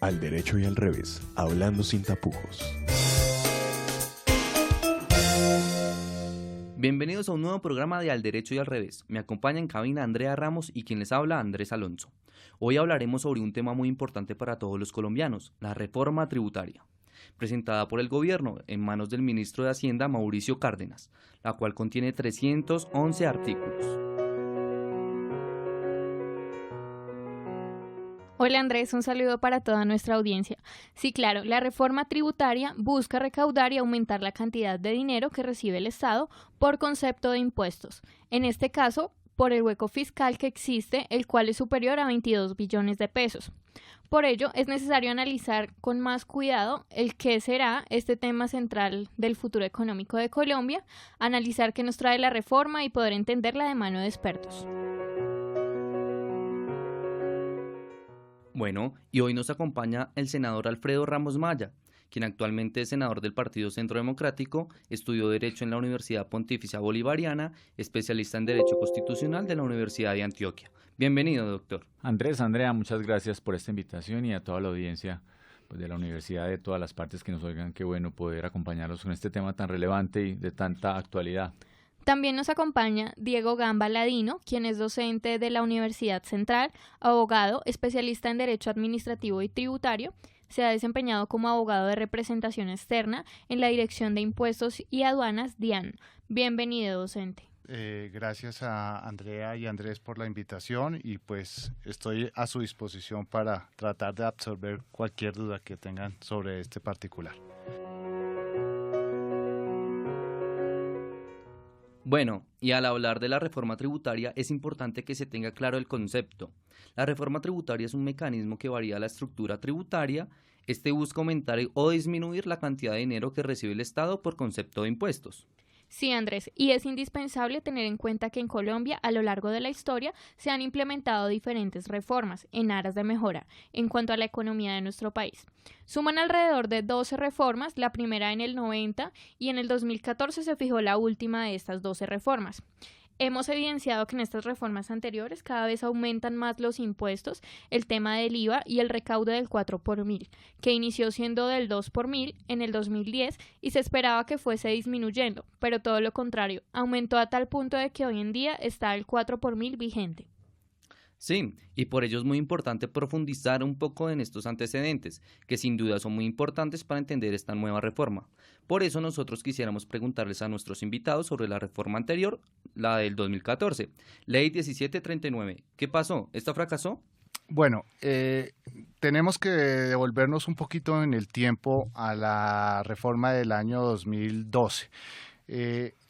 Al derecho y al revés, hablando sin tapujos. Bienvenidos a un nuevo programa de Al Derecho y al Revés. Me acompaña en cabina Andrea Ramos y quien les habla, Andrés Alonso. Hoy hablaremos sobre un tema muy importante para todos los colombianos, la reforma tributaria, presentada por el gobierno en manos del ministro de Hacienda, Mauricio Cárdenas, la cual contiene 311 artículos. Hola Andrés, un saludo para toda nuestra audiencia. Sí, claro, la reforma tributaria busca recaudar y aumentar la cantidad de dinero que recibe el Estado por concepto de impuestos. En este caso, por el hueco fiscal que existe, el cual es superior a 22 billones de pesos. Por ello, es necesario analizar con más cuidado el qué será este tema central del futuro económico de Colombia, analizar qué nos trae la reforma y poder entenderla de mano de expertos. Bueno, y hoy nos acompaña el senador Alfredo Ramos Maya, quien actualmente es senador del Partido Centro Democrático, estudió Derecho en la Universidad Pontificia Bolivariana, especialista en Derecho Constitucional de la Universidad de Antioquia. Bienvenido, doctor. Andrés, Andrea, muchas gracias por esta invitación y a toda la audiencia de la universidad, de todas las partes que nos oigan. Qué bueno poder acompañarlos con este tema tan relevante y de tanta actualidad. También nos acompaña Diego Gamba Ladino, quien es docente de la Universidad Central, abogado, especialista en Derecho Administrativo y Tributario. Se ha desempeñado como abogado de representación externa en la Dirección de Impuestos y Aduanas, DIAN. Bienvenido, docente. Gracias a Andrea y Andrés por la invitación y pues estoy a su disposición para tratar de absorber cualquier duda que tengan sobre este particular. Bueno, y al hablar de la reforma tributaria es importante que se tenga claro el concepto. La reforma tributaria es un mecanismo que varía la estructura tributaria. Este busca aumentar o disminuir la cantidad de dinero que recibe el Estado por concepto de impuestos. Sí, Andrés, y es indispensable tener en cuenta que en Colombia, a lo largo de la historia, se han implementado diferentes reformas en aras de mejora en cuanto a la economía de nuestro país. Suman alrededor de 12 reformas, la primera en el 90 y en el 2014 se fijó la última de estas 12 reformas. Hemos evidenciado que en estas reformas anteriores cada vez aumentan más los impuestos, el tema del IVA y el recaudo del 4 por mil, que inició siendo del 2 por mil en el 2010 y se esperaba que fuese disminuyendo, pero todo lo contrario, aumentó a tal punto de que hoy en día está el 4 por mil vigente. Sí, y por ello es muy importante profundizar un poco en estos antecedentes, que sin duda son muy importantes para entender esta nueva reforma. Por eso nosotros quisiéramos preguntarles a nuestros invitados sobre la reforma anterior, la del 2014, Ley 1739. ¿Qué pasó? ¿Esta fracasó? Bueno, tenemos que devolvernos un poquito en el tiempo a la reforma del año 2012.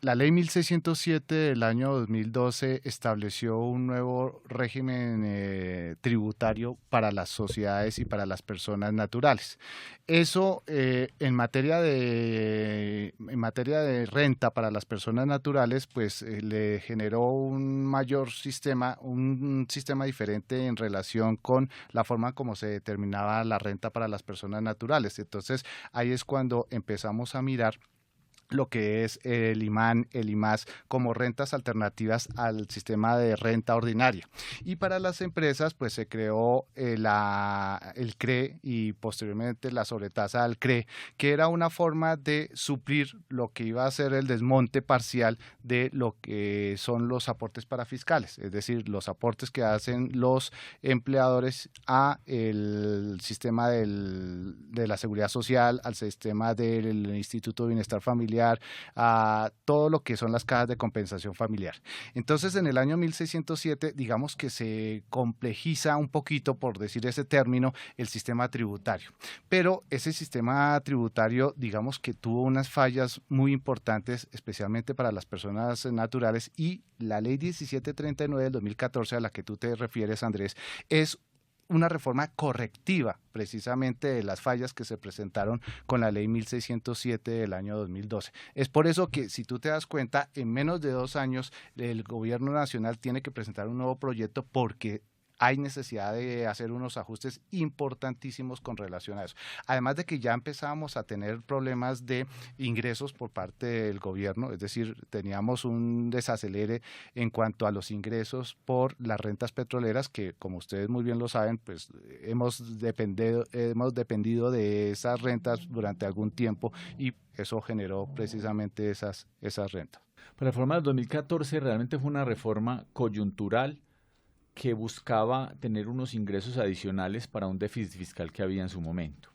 La ley 1607 del año 2012 estableció un nuevo régimen tributario para las sociedades y para las personas naturales. Eso en materia de renta para las personas naturales, pues le generó un sistema diferente en relación con la forma como se determinaba la renta para las personas naturales. Entonces, ahí es cuando empezamos a mirar lo que es el IMAN, el IMAS, como rentas alternativas al sistema de renta ordinaria. Y para las empresas, pues se creó el CRE y posteriormente la sobretasa al CRE, que era una forma de suplir lo que iba a ser el desmonte parcial de lo que son los aportes parafiscales, es decir, los aportes que hacen los empleadores a el sistema de la seguridad social, al sistema del Instituto de Bienestar Familiar, a todo lo que son las cajas de compensación familiar. Entonces, en el año 1607, digamos que se complejiza un poquito, por decir ese término, el sistema tributario. Pero ese sistema tributario, digamos que tuvo unas fallas muy importantes, especialmente para las personas naturales, y la ley 1739 del 2014, a la que tú te refieres, Andrés, es una reforma correctiva precisamente de las fallas que se presentaron con la ley 1607 del año 2012. Es por eso que, si tú te das cuenta, en menos de 2 años el gobierno nacional tiene que presentar un nuevo proyecto porque hay necesidad de hacer unos ajustes importantísimos con relación a eso. Además de que ya empezábamos a tener problemas de ingresos por parte del gobierno, es decir, teníamos un desacelere en cuanto a los ingresos por las rentas petroleras, que como ustedes muy bien lo saben, pues hemos dependido de esas rentas durante algún tiempo y eso generó precisamente esas rentas. La reforma del 2014 realmente fue una reforma coyuntural que buscaba tener unos ingresos adicionales para un déficit fiscal que había en su momento.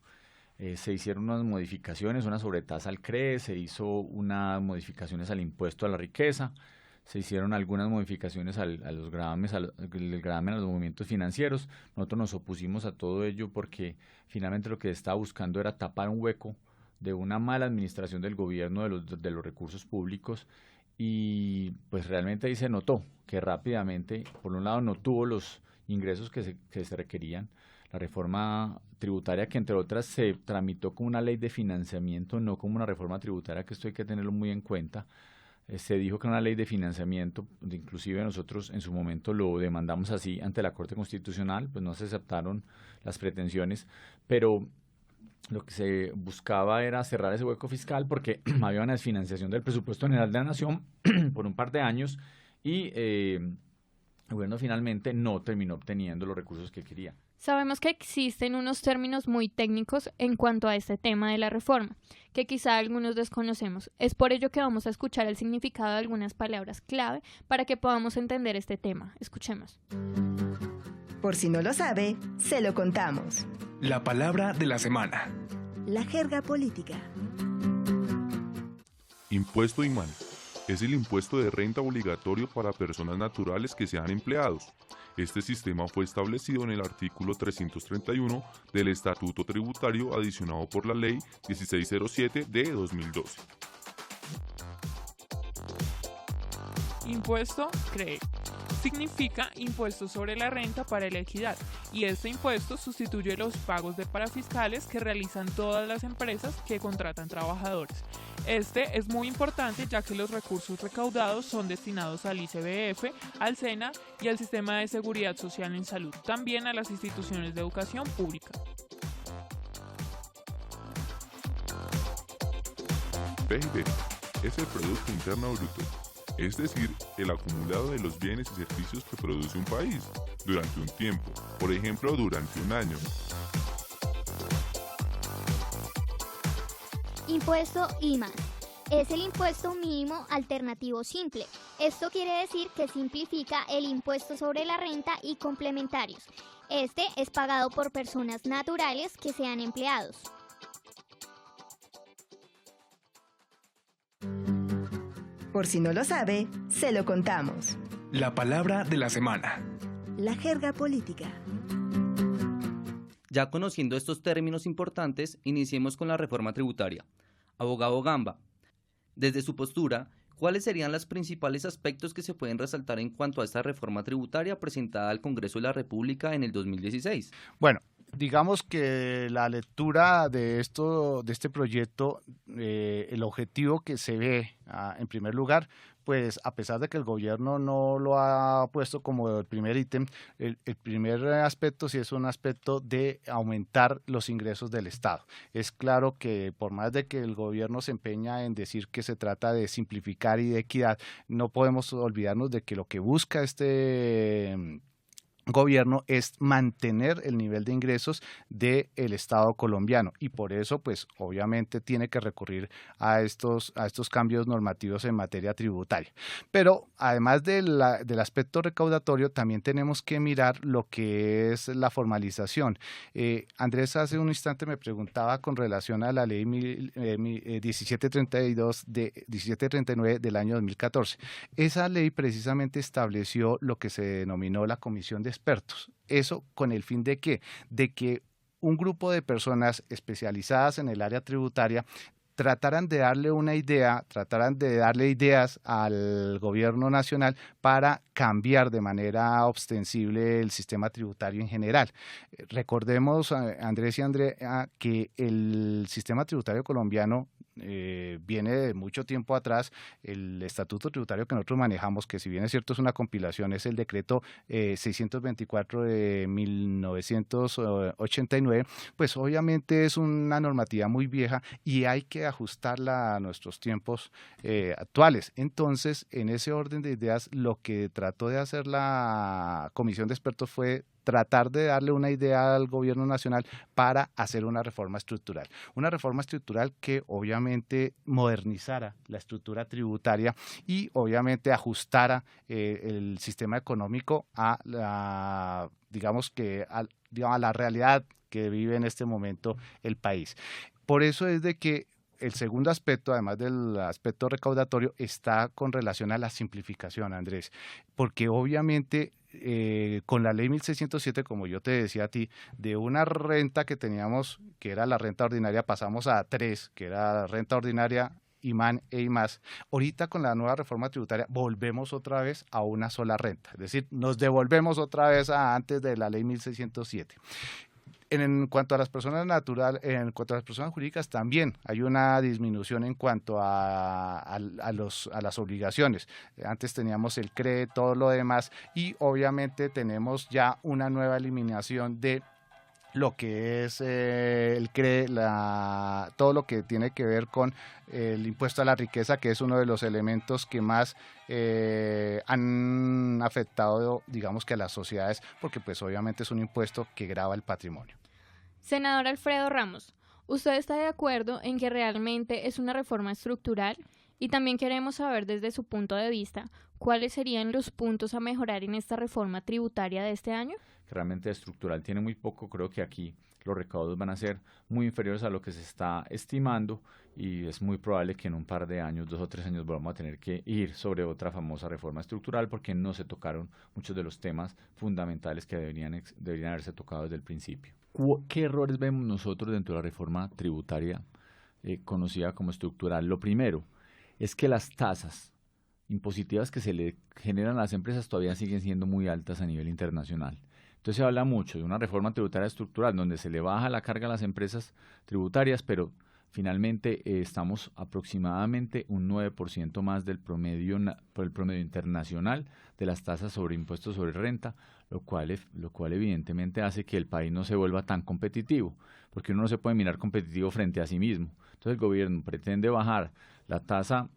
Se hicieron unas modificaciones, una sobretasa al CRE, se hizo unas modificaciones al impuesto a la riqueza, se hicieron algunas modificaciones a los gravames, el gravamen a los movimientos financieros. Nosotros nos opusimos a todo ello porque finalmente lo que estaba buscando era tapar un hueco de una mala administración del gobierno de los recursos públicos, y pues realmente ahí se notó que rápidamente, por un lado, no tuvo los ingresos que se requerían. La reforma tributaria, que entre otras se tramitó como una ley de financiamiento, no como una reforma tributaria, que esto hay que tenerlo muy en cuenta. Se dijo que era una ley de financiamiento, inclusive nosotros en su momento lo demandamos así ante la Corte Constitucional, pues no se aceptaron las pretensiones, pero lo que se buscaba era cerrar ese hueco fiscal porque había una desfinanciación del presupuesto general de la Nación por un par de años y el gobierno finalmente no terminó obteniendo los recursos que quería. Sabemos que existen unos términos muy técnicos en cuanto a este tema de la reforma, que quizá algunos desconocemos. Es por ello que vamos a escuchar el significado de algunas palabras clave para que podamos entender este tema. Escuchemos. Por si no lo sabe, se lo contamos. La palabra de la semana. La jerga política. Impuesto IMAN es el impuesto de renta obligatorio para personas naturales que sean empleados. Este sistema fue establecido en el artículo 331 del Estatuto Tributario adicionado por la Ley 1607 de 2012. Impuesto CRE. Significa impuesto sobre la renta para la equidad, y este impuesto sustituye los pagos de parafiscales que realizan todas las empresas que contratan trabajadores. Este es muy importante ya que los recursos recaudados son destinados al ICBF, al SENA y al Sistema de Seguridad Social en Salud, también a las instituciones de educación pública. PIB es el Producto Interno Bruto, es decir, el acumulado de los bienes y servicios que produce un país durante un tiempo, por ejemplo, durante un año. Impuesto IMAN. Es el impuesto mínimo alternativo simple. Esto quiere decir que simplifica el impuesto sobre la renta y complementarios. Este es pagado por personas naturales que sean empleados. Por si no lo sabe, se lo contamos. La palabra de la semana. La jerga política. Ya conociendo estos términos importantes, iniciemos con la reforma tributaria. Abogado Gamba, desde su postura, ¿cuáles serían los principales aspectos que se pueden resaltar en cuanto a esta reforma tributaria presentada al Congreso de la República en el 2016? Bueno, digamos que la lectura de este proyecto, el objetivo que se ve en primer lugar, pues a pesar de que el gobierno no lo ha puesto como el primer ítem, el primer aspecto sí es un aspecto de aumentar los ingresos del Estado. Es claro que por más de que el gobierno se empeña en decir que se trata de simplificar y de equidad, no podemos olvidarnos de que lo que busca este gobierno es mantener el nivel de ingresos del Estado colombiano y por eso pues obviamente tiene que recurrir a estos cambios normativos en materia tributaria. Pero además del aspecto recaudatorio también tenemos que mirar lo que es la formalización. Andrés hace un instante me preguntaba con relación a la ley 1739 del año 2014. Esa ley precisamente estableció lo que se denominó la Comisión de Expertos. Eso con el fin de ¿qué? De que un grupo de personas especializadas en el área tributaria trataran de darle una idea, trataran de darle ideas al gobierno nacional para cambiar de manera ostensible el sistema tributario en general. Recordemos, Andrés y Andrea, que el sistema tributario colombiano viene de mucho tiempo atrás. El estatuto tributario que nosotros manejamos, que si bien es cierto es una compilación, es el decreto 624 de 1989, pues obviamente es una normativa muy vieja y hay que ajustarla a nuestros tiempos actuales. Entonces, en ese orden de ideas, lo que trató de hacer la comisión de expertos fue tratar de darle una idea al gobierno nacional para hacer una reforma estructural. Una reforma estructural que obviamente modernizara la estructura tributaria y obviamente ajustara el sistema económico a la, digamos que a la realidad que vive en este momento el país. Por eso es de que el segundo aspecto, además del aspecto recaudatorio, está con relación a la simplificación, Andrés, porque obviamente con la ley 1607, como yo te decía a ti, de una renta que teníamos, que era la renta ordinaria, pasamos a 3, que era la renta ordinaria, IMAN e IMAS. Ahorita con la nueva reforma tributaria volvemos otra vez a una sola renta, es decir, nos devolvemos otra vez a antes de la ley 1607. En cuanto a las personas naturales, en cuanto a las personas jurídicas, también hay una disminución en cuanto a las obligaciones. Antes teníamos el CRE, todo lo demás, y obviamente tenemos ya una nueva eliminación de lo que es el CRE, todo lo que tiene que ver con el impuesto a la riqueza, que es uno de los elementos que más han afectado, digamos que a las sociedades, porque pues obviamente es un impuesto que grava el patrimonio. Senador Alfredo Ramos, ¿usted está de acuerdo en que realmente es una reforma estructural? Y también queremos saber desde su punto de vista, ¿cuáles serían los puntos a mejorar en esta reforma tributaria de este año? Realmente estructural tiene muy poco, creo que aquí los recaudos van a ser muy inferiores a lo que se está estimando y es muy probable que en un par de años, 2 o 3 años, volvamos a tener que ir sobre otra famosa reforma estructural porque no se tocaron muchos de los temas fundamentales que deberían haberse tocado desde el principio. ¿Qué errores vemos nosotros dentro de la reforma tributaria conocida como estructural? Lo primero es que las tasas impositivas que se le generan a las empresas todavía siguen siendo muy altas a nivel internacional. Entonces se habla mucho de una reforma tributaria estructural donde se le baja la carga a las empresas tributarias, pero finalmente estamos aproximadamente un 9% más del promedio, por el promedio internacional de las tasas sobre impuestos sobre renta, lo cual evidentemente hace que el país no se vuelva tan competitivo, porque uno no se puede mirar competitivo frente a sí mismo. Entonces el gobierno pretende bajar la tasa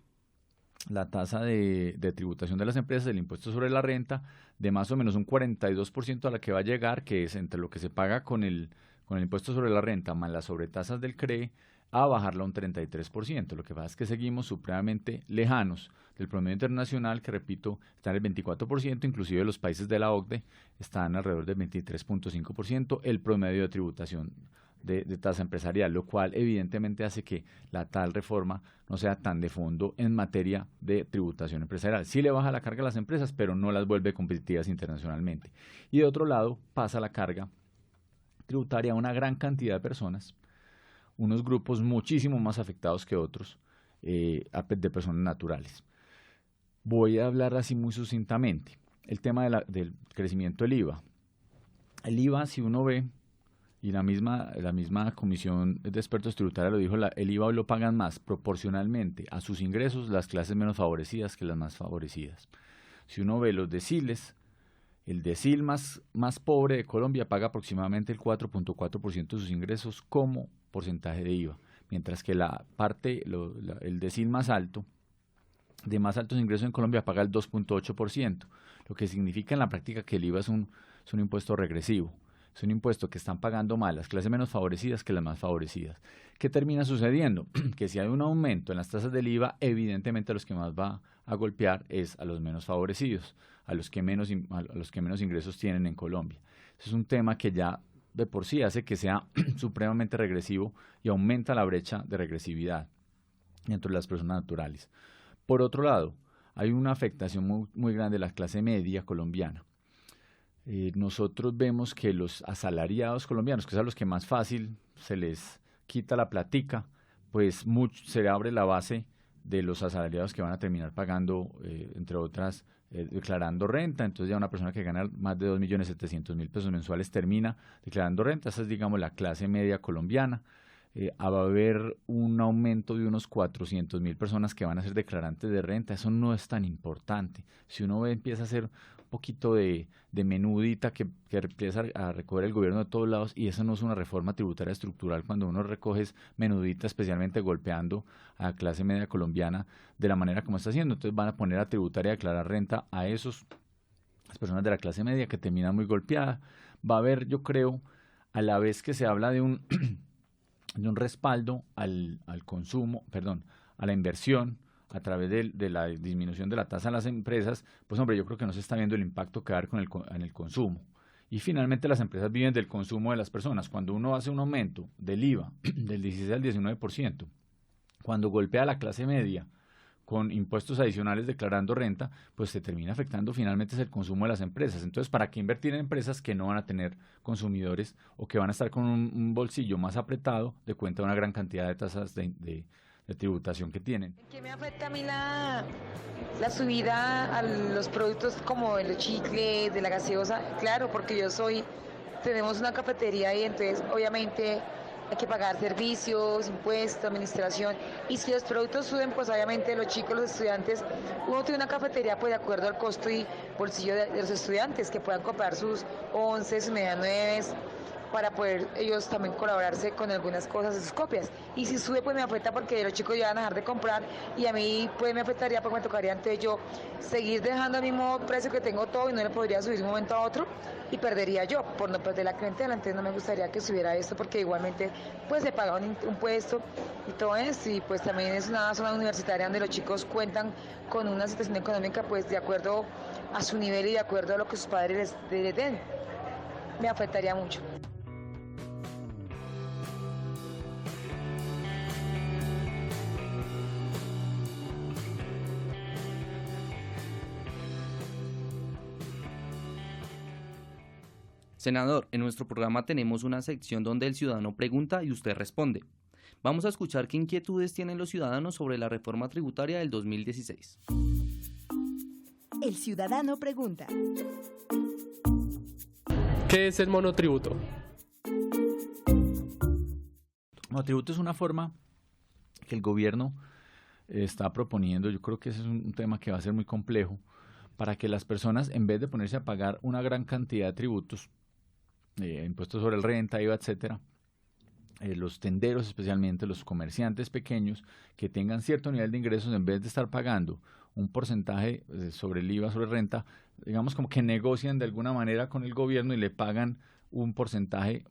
de tributación de las empresas, del impuesto sobre la renta, de más o menos un 42% a la que va a llegar, que es entre lo que se paga con el impuesto sobre la renta más las sobretasas del CRE, a bajarla a un 33%. Lo que pasa es que seguimos supremamente lejanos del promedio internacional, que repito, está en el 24%, inclusive los países de la OCDE están alrededor del 23.5%, el promedio de tributación de tasa empresarial, lo cual evidentemente hace que la tal reforma no sea tan de fondo en materia de tributación empresarial. Sí le baja la carga a las empresas, pero no las vuelve competitivas internacionalmente. Y de otro lado, pasa la carga tributaria a una gran cantidad de personas, unos grupos muchísimo más afectados que otros, de personas naturales. Voy a hablar así muy sucintamente. El tema del crecimiento del IVA. El IVA, si uno ve, y la misma comisión de expertos tributarios lo dijo, el IVA lo pagan más proporcionalmente a sus ingresos las clases menos favorecidas que las más favorecidas. Si uno ve los deciles, el decil más pobre de Colombia paga aproximadamente el 4.4% de sus ingresos como porcentaje de IVA, mientras que el decil más alto, de más altos ingresos en Colombia, paga el 2.8%, lo que significa en la práctica que el IVA es un impuesto regresivo. Es un impuesto que están pagando más las clases menos favorecidas que las más favorecidas. ¿Qué termina sucediendo? Que si hay un aumento en las tasas del IVA, evidentemente a los que más va a golpear es a los menos favorecidos, a los que menos ingresos tienen en Colombia. Eso es un tema que ya de por sí hace que sea supremamente regresivo y aumenta la brecha de regresividad entre las personas naturales. Por otro lado, hay una afectación muy, muy grande de la clase media colombiana. Nosotros vemos que los asalariados colombianos, que es a los que más fácil se les quita la platica, pues se abre la base de los asalariados que van a terminar pagando, entre otras, declarando renta. Entonces ya una persona que gana más de 2.700.000 pesos mensuales termina declarando renta. Esa es, digamos, la clase media colombiana. va a haber un aumento de unos 400.000 personas que van a ser declarantes de renta. Eso no es tan importante. Si uno empieza a hacer un poquito de menudita que empieza a recoger el gobierno de todos lados, y eso no es una reforma tributaria estructural, cuando uno recoge menudita, especialmente golpeando a la clase media colombiana de la manera como está haciendo. Entonces van a poner a tributar y a declarar renta a las personas de la clase media que terminan muy golpeada. Va a haber, yo creo, a la vez que se habla de un respaldo al consumo, a la inversión a través de la disminución de la tasa a las empresas, pues hombre, yo creo que no se está viendo el impacto que va a haber en el consumo. Y finalmente las empresas viven del consumo de las personas. Cuando uno hace un aumento del IVA del 16 al 19%, cuando golpea a la clase media con impuestos adicionales declarando renta, pues se termina afectando finalmente es el consumo de las empresas. Entonces, ¿para qué invertir en empresas que no van a tener consumidores o que van a estar con un bolsillo más apretado de cuenta de una gran cantidad de tasas de tributación que tienen? ¿Qué me afecta a mí la subida a los productos como de los chicles, de la gaseosa? Claro, porque tenemos una cafetería y entonces obviamente hay que pagar servicios, impuestos, administración, y si los productos suben, pues obviamente los chicos, los estudiantes, uno tiene una cafetería pues de acuerdo al costo y bolsillo de los estudiantes, que puedan comprar sus 11, sus medianueves, para poder ellos también colaborarse con algunas cosas de sus copias. Y si sube, pues me afecta porque los chicos ya van a dejar de comprar y a mí pues me afectaría porque me tocaría entonces yo seguir dejando el mismo precio que tengo todo y no le podría subir de un momento a otro y perdería yo por no perder la clientela. Entonces no me gustaría que subiera esto porque igualmente pues se paga un impuesto y todo eso, y pues también es una zona universitaria donde los chicos cuentan con una situación económica pues de acuerdo a su nivel y de acuerdo a lo que sus padres les den. Me afectaría mucho. Senador, en nuestro programa tenemos una sección donde el ciudadano pregunta y usted responde. Vamos a escuchar qué inquietudes tienen los ciudadanos sobre la reforma tributaria del 2016. El ciudadano pregunta. ¿Qué es el monotributo? Monotributo es una forma que el gobierno está proponiendo. Yo creo que ese es un tema que va a ser muy complejo, para que las personas, en vez de ponerse a pagar una gran cantidad de tributos, impuestos sobre el renta, IVA, etcétera, los tenderos, especialmente los comerciantes pequeños, que tengan cierto nivel de ingresos, en vez de estar pagando un porcentaje sobre el IVA, sobre renta, digamos como que negocian de alguna manera con el gobierno y le pagan un porcentaje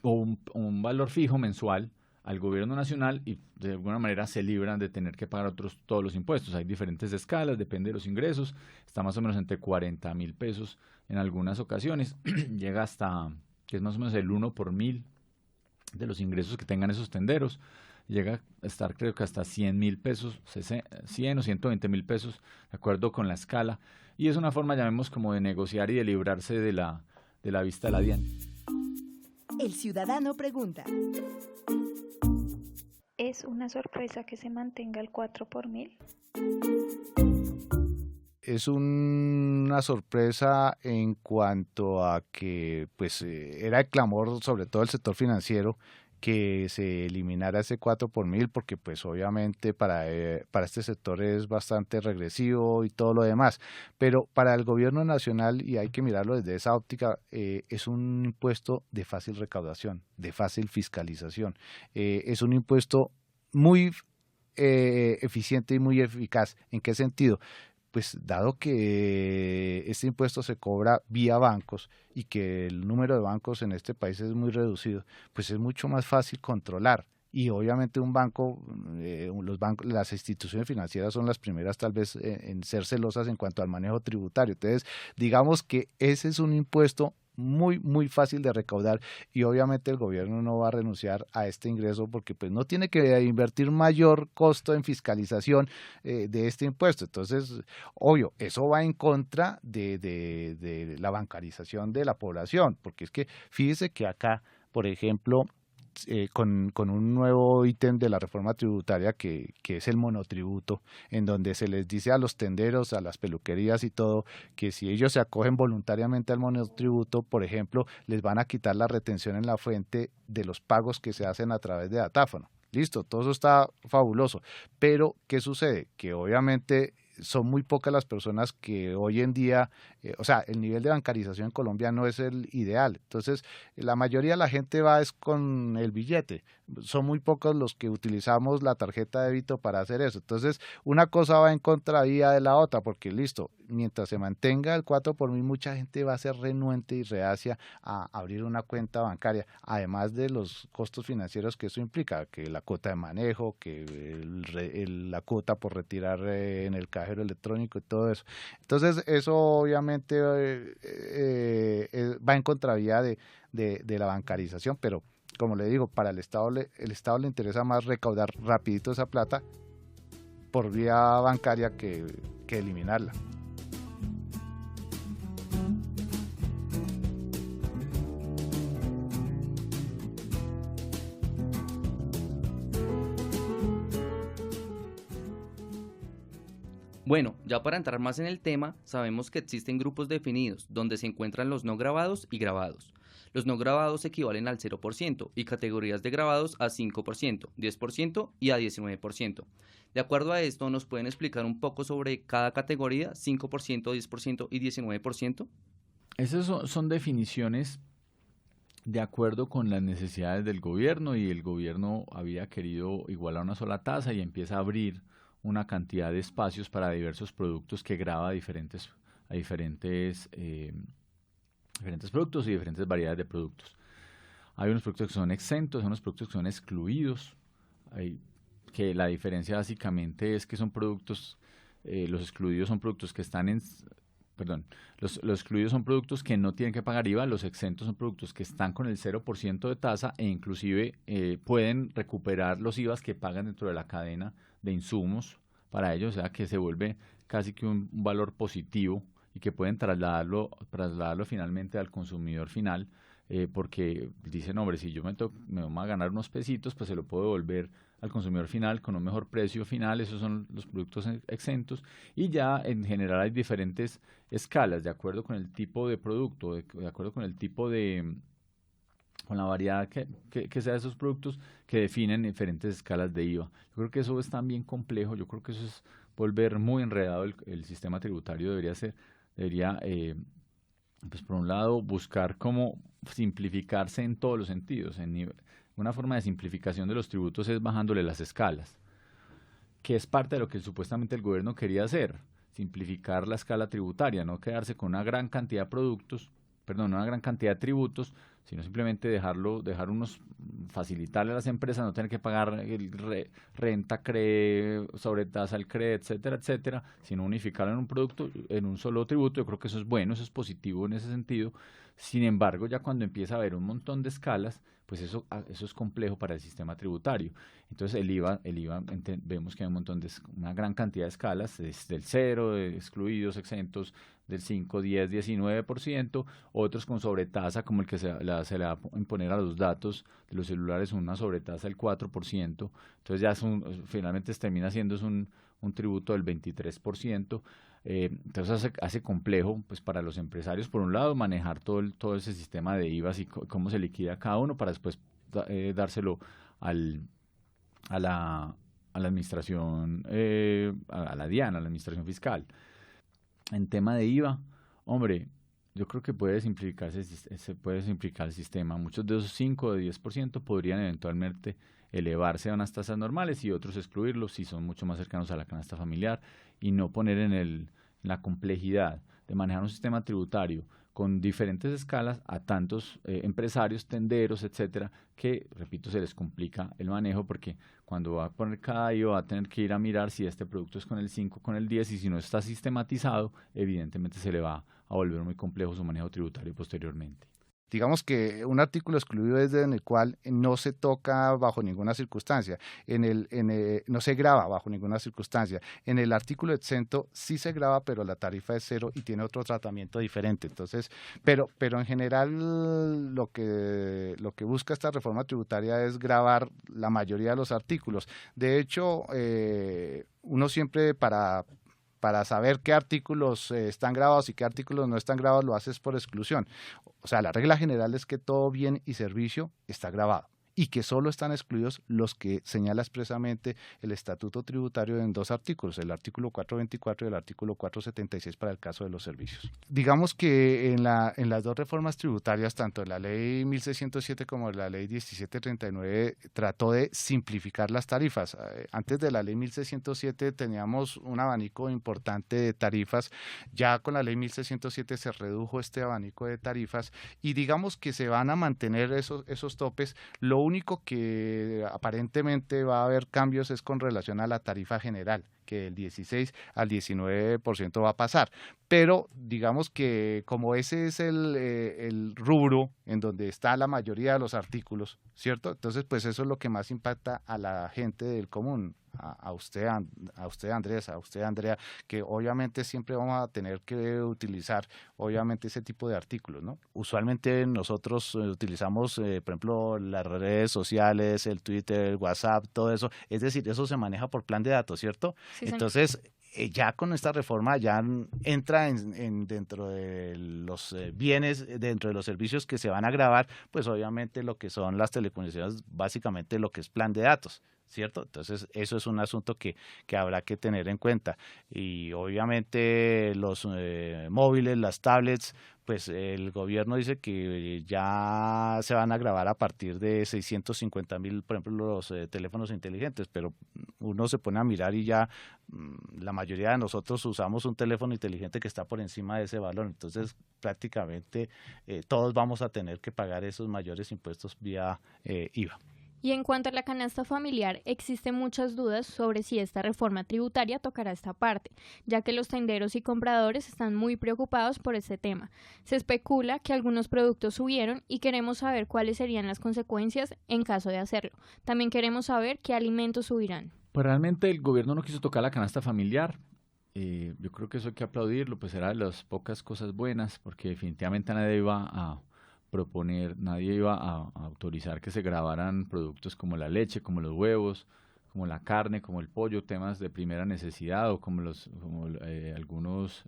o un valor fijo mensual al gobierno nacional, y de alguna manera se libran de tener que pagar todos los impuestos. Hay diferentes escalas, depende de los ingresos, está más o menos entre 40.000 pesos en algunas ocasiones, llega hasta, que es más o menos el 1 por 1.000 de los ingresos que tengan esos tenderos, llega a estar creo que hasta 100.000 pesos, 100 o 120.000 pesos, de acuerdo con la escala, y es una forma, llamemos, como de negociar y de librarse de la vista de la DIAN. El ciudadano pregunta. ¿Es una sorpresa que se mantenga el 4 por 1.000? Es una sorpresa en cuanto a que pues era el clamor, sobre todo el sector financiero, que se eliminara ese 4 por 1.000, porque pues obviamente para este sector es bastante regresivo y todo lo demás, pero para el gobierno nacional, y hay que mirarlo desde esa óptica, es un impuesto de fácil recaudación, de fácil fiscalización, es un impuesto muy eficiente y muy eficaz. ¿En qué sentido? Pues dado que este impuesto se cobra vía bancos y que el número de bancos en este país es muy reducido, pues es mucho más fácil controlar. Y obviamente un banco, las instituciones financieras son las primeras tal vez en ser celosas en cuanto al manejo tributario. Entonces, digamos que ese es un impuesto muy, muy fácil de recaudar, y obviamente el gobierno no va a renunciar a este ingreso porque pues no tiene que invertir mayor costo en fiscalización de este impuesto. Entonces, obvio, eso va en contra de la bancarización de la población, porque es que fíjese que acá, por ejemplo, con un nuevo ítem de la reforma tributaria que es el monotributo, en donde se les dice a los tenderos, a las peluquerías y todo, que si ellos se acogen voluntariamente al monotributo, por ejemplo, les van a quitar la retención en la fuente de los pagos que se hacen a través de datáfono. Listo, todo eso está fabuloso, pero ¿qué sucede? Que obviamente son muy pocas las personas que hoy en día, o sea, el nivel de bancarización en Colombia no es el ideal. Entonces, la mayoría de la gente va es con el billete. Son muy pocos los que utilizamos la tarjeta de débito para hacer eso. Entonces, una cosa va en contravía de la otra, porque listo, mientras se mantenga el 4x1000, mucha gente va a ser renuente y reacia a abrir una cuenta bancaria, además de los costos financieros que eso implica, que la cuota de manejo, que la cuota por retirar en el cajero electrónico y todo eso. Entonces, eso obviamente va en contravía de la bancarización, pero como le digo, para el Estado le interesa más recaudar rapidito esa plata por vía bancaria que eliminarla. Bueno, ya para entrar más en el tema, sabemos que existen grupos definidos, donde se encuentran los no grabados y grabados. Los no grabados equivalen al 0% y categorías de grabados a 5%, 10% y a 19%. De acuerdo a esto, ¿nos pueden explicar un poco sobre cada categoría, 5%, 10% y 19%? Esas son definiciones de acuerdo con las necesidades del gobierno, y el gobierno había querido igualar una sola tasa y empieza a abrir una cantidad de espacios para diversos productos que grava a diferentes productos y diferentes variedades de productos. Hay unos productos que son exentos, hay unos productos que son excluidos, que la diferencia básicamente es que son productos, los excluidos son productos que están los excluidos son productos que no tienen que pagar IVA, los exentos son productos que están con el 0% de tasa e inclusive pueden recuperar los IVAs que pagan dentro de la cadena de insumos para ellos, o sea que se vuelve casi que un valor positivo y que pueden trasladarlo finalmente al consumidor final, porque dicen, hombre, si yo me voy a ganar unos pesitos, pues se lo puedo devolver al consumidor final con un mejor precio final. Esos son los productos exentos, y ya en general hay diferentes escalas de acuerdo con el tipo de producto, de acuerdo con el tipo con la variedad que sea de esos productos, que definen diferentes escalas de IVA. Yo creo que eso es también complejo, yo creo que eso es volver muy enredado el sistema tributario. Debería pues por un lado buscar cómo simplificarse en todos los sentidos. Una forma de simplificación de los tributos es bajándole las escalas, que es parte de lo que supuestamente el gobierno quería hacer, simplificar la escala tributaria, no quedarse con una gran cantidad de tributos, sino simplemente facilitarle a las empresas, no tener que pagar renta, sobretasa al CRE, etcétera, etcétera, sino unificarlo en un solo tributo. Yo creo que eso es bueno, eso es positivo en ese sentido. Sin embargo, ya cuando empieza a haber un montón de escalas, pues eso es complejo para el sistema tributario. Entonces el IVA vemos que hay una gran cantidad de escalas, desde el 0, de excluidos, exentos, del 5, 10, 19%, otros con sobretasa, como el que se le va a imponer a los datos de los celulares, una sobretasa del 4%, entonces ya finalmente termina siendo un tributo del 23%. Entonces hace complejo, pues, para los empresarios, por un lado, manejar todo ese sistema de IVAs y cómo se liquida cada uno, para después dárselo a la administración, a la DIAN, a la administración fiscal. En tema de IVA, hombre, yo creo que se puede simplificar el sistema. Muchos de esos 5 o 10% podrían eventualmente elevarse a unas tasas normales y otros excluirlos si son mucho más cercanos a la canasta familiar, y no poner en la complejidad de manejar un sistema tributario con diferentes escalas a tantos empresarios, tenderos, etcétera, que, repito, se les complica el manejo, porque cuando va a poner cada IVA va a tener que ir a mirar si este producto es con el 5, con el 10, y si no está sistematizado, evidentemente se le va a volver muy complejo su manejo tributario posteriormente. Digamos que un artículo excluido es en el cual no se toca bajo ninguna circunstancia, no se grava bajo ninguna circunstancia. En el artículo exento sí se grava, pero la tarifa es cero y tiene otro tratamiento diferente. Entonces, pero en general lo que busca esta reforma tributaria es gravar la mayoría de los artículos. De hecho, uno siempre para saber qué artículos están grabados y qué artículos no están grabados lo haces por exclusión. O sea, la regla general es que todo bien y servicio está grabado y que solo están excluidos los que señala expresamente el Estatuto Tributario en 2 artículos, el artículo 424 y el artículo 476 para el caso de los servicios. Digamos que en las 2 reformas tributarias, tanto la Ley 1607 como la Ley 1739, trató de simplificar las tarifas. Antes de la Ley 1607 teníamos un abanico importante de tarifas, ya con la Ley 1607 se redujo este abanico de tarifas y digamos que se van a mantener esos topes. Lo único que aparentemente va a haber cambios es con relación a la tarifa general, que del 16 al 19% va a pasar. Pero digamos que como ese es el rubro en donde está la mayoría de los artículos, ¿cierto? Entonces, pues eso es lo que más impacta a la gente del común, a usted Andrés, a usted Andrea, que obviamente siempre vamos a tener que utilizar obviamente ese tipo de artículos, ¿no? Usualmente nosotros utilizamos, por ejemplo, las redes sociales, el Twitter, el WhatsApp, todo eso, es decir, eso se maneja por plan de datos, ¿cierto? Sí, entonces, ya con esta reforma ya entra dentro de los bienes, dentro de los servicios que se van a gravar, pues obviamente lo que son las telecomunicaciones, básicamente lo que es plan de datos, ¿cierto? Entonces, eso es un asunto que habrá que tener en cuenta. Y obviamente los móviles, las tablets, pues el gobierno dice que ya se van a grabar a partir de 650,000, por ejemplo, los teléfonos inteligentes, pero uno se pone a mirar y ya la mayoría de nosotros usamos un teléfono inteligente que está por encima de ese valor. Entonces, prácticamente todos vamos a tener que pagar esos mayores impuestos vía IVA. Y en cuanto a la canasta familiar, existen muchas dudas sobre si esta reforma tributaria tocará esta parte, ya que los tenderos y compradores están muy preocupados por este tema. Se especula que algunos productos subieron y queremos saber cuáles serían las consecuencias en caso de hacerlo. También queremos saber qué alimentos subirán. Pues realmente el gobierno no quiso tocar la canasta familiar. Yo creo que eso hay que aplaudirlo, pues era de las pocas cosas buenas, porque definitivamente nadie iba a autorizar que se grabaran productos como la leche, como los huevos, como la carne, como el pollo, temas de primera necesidad o como algunos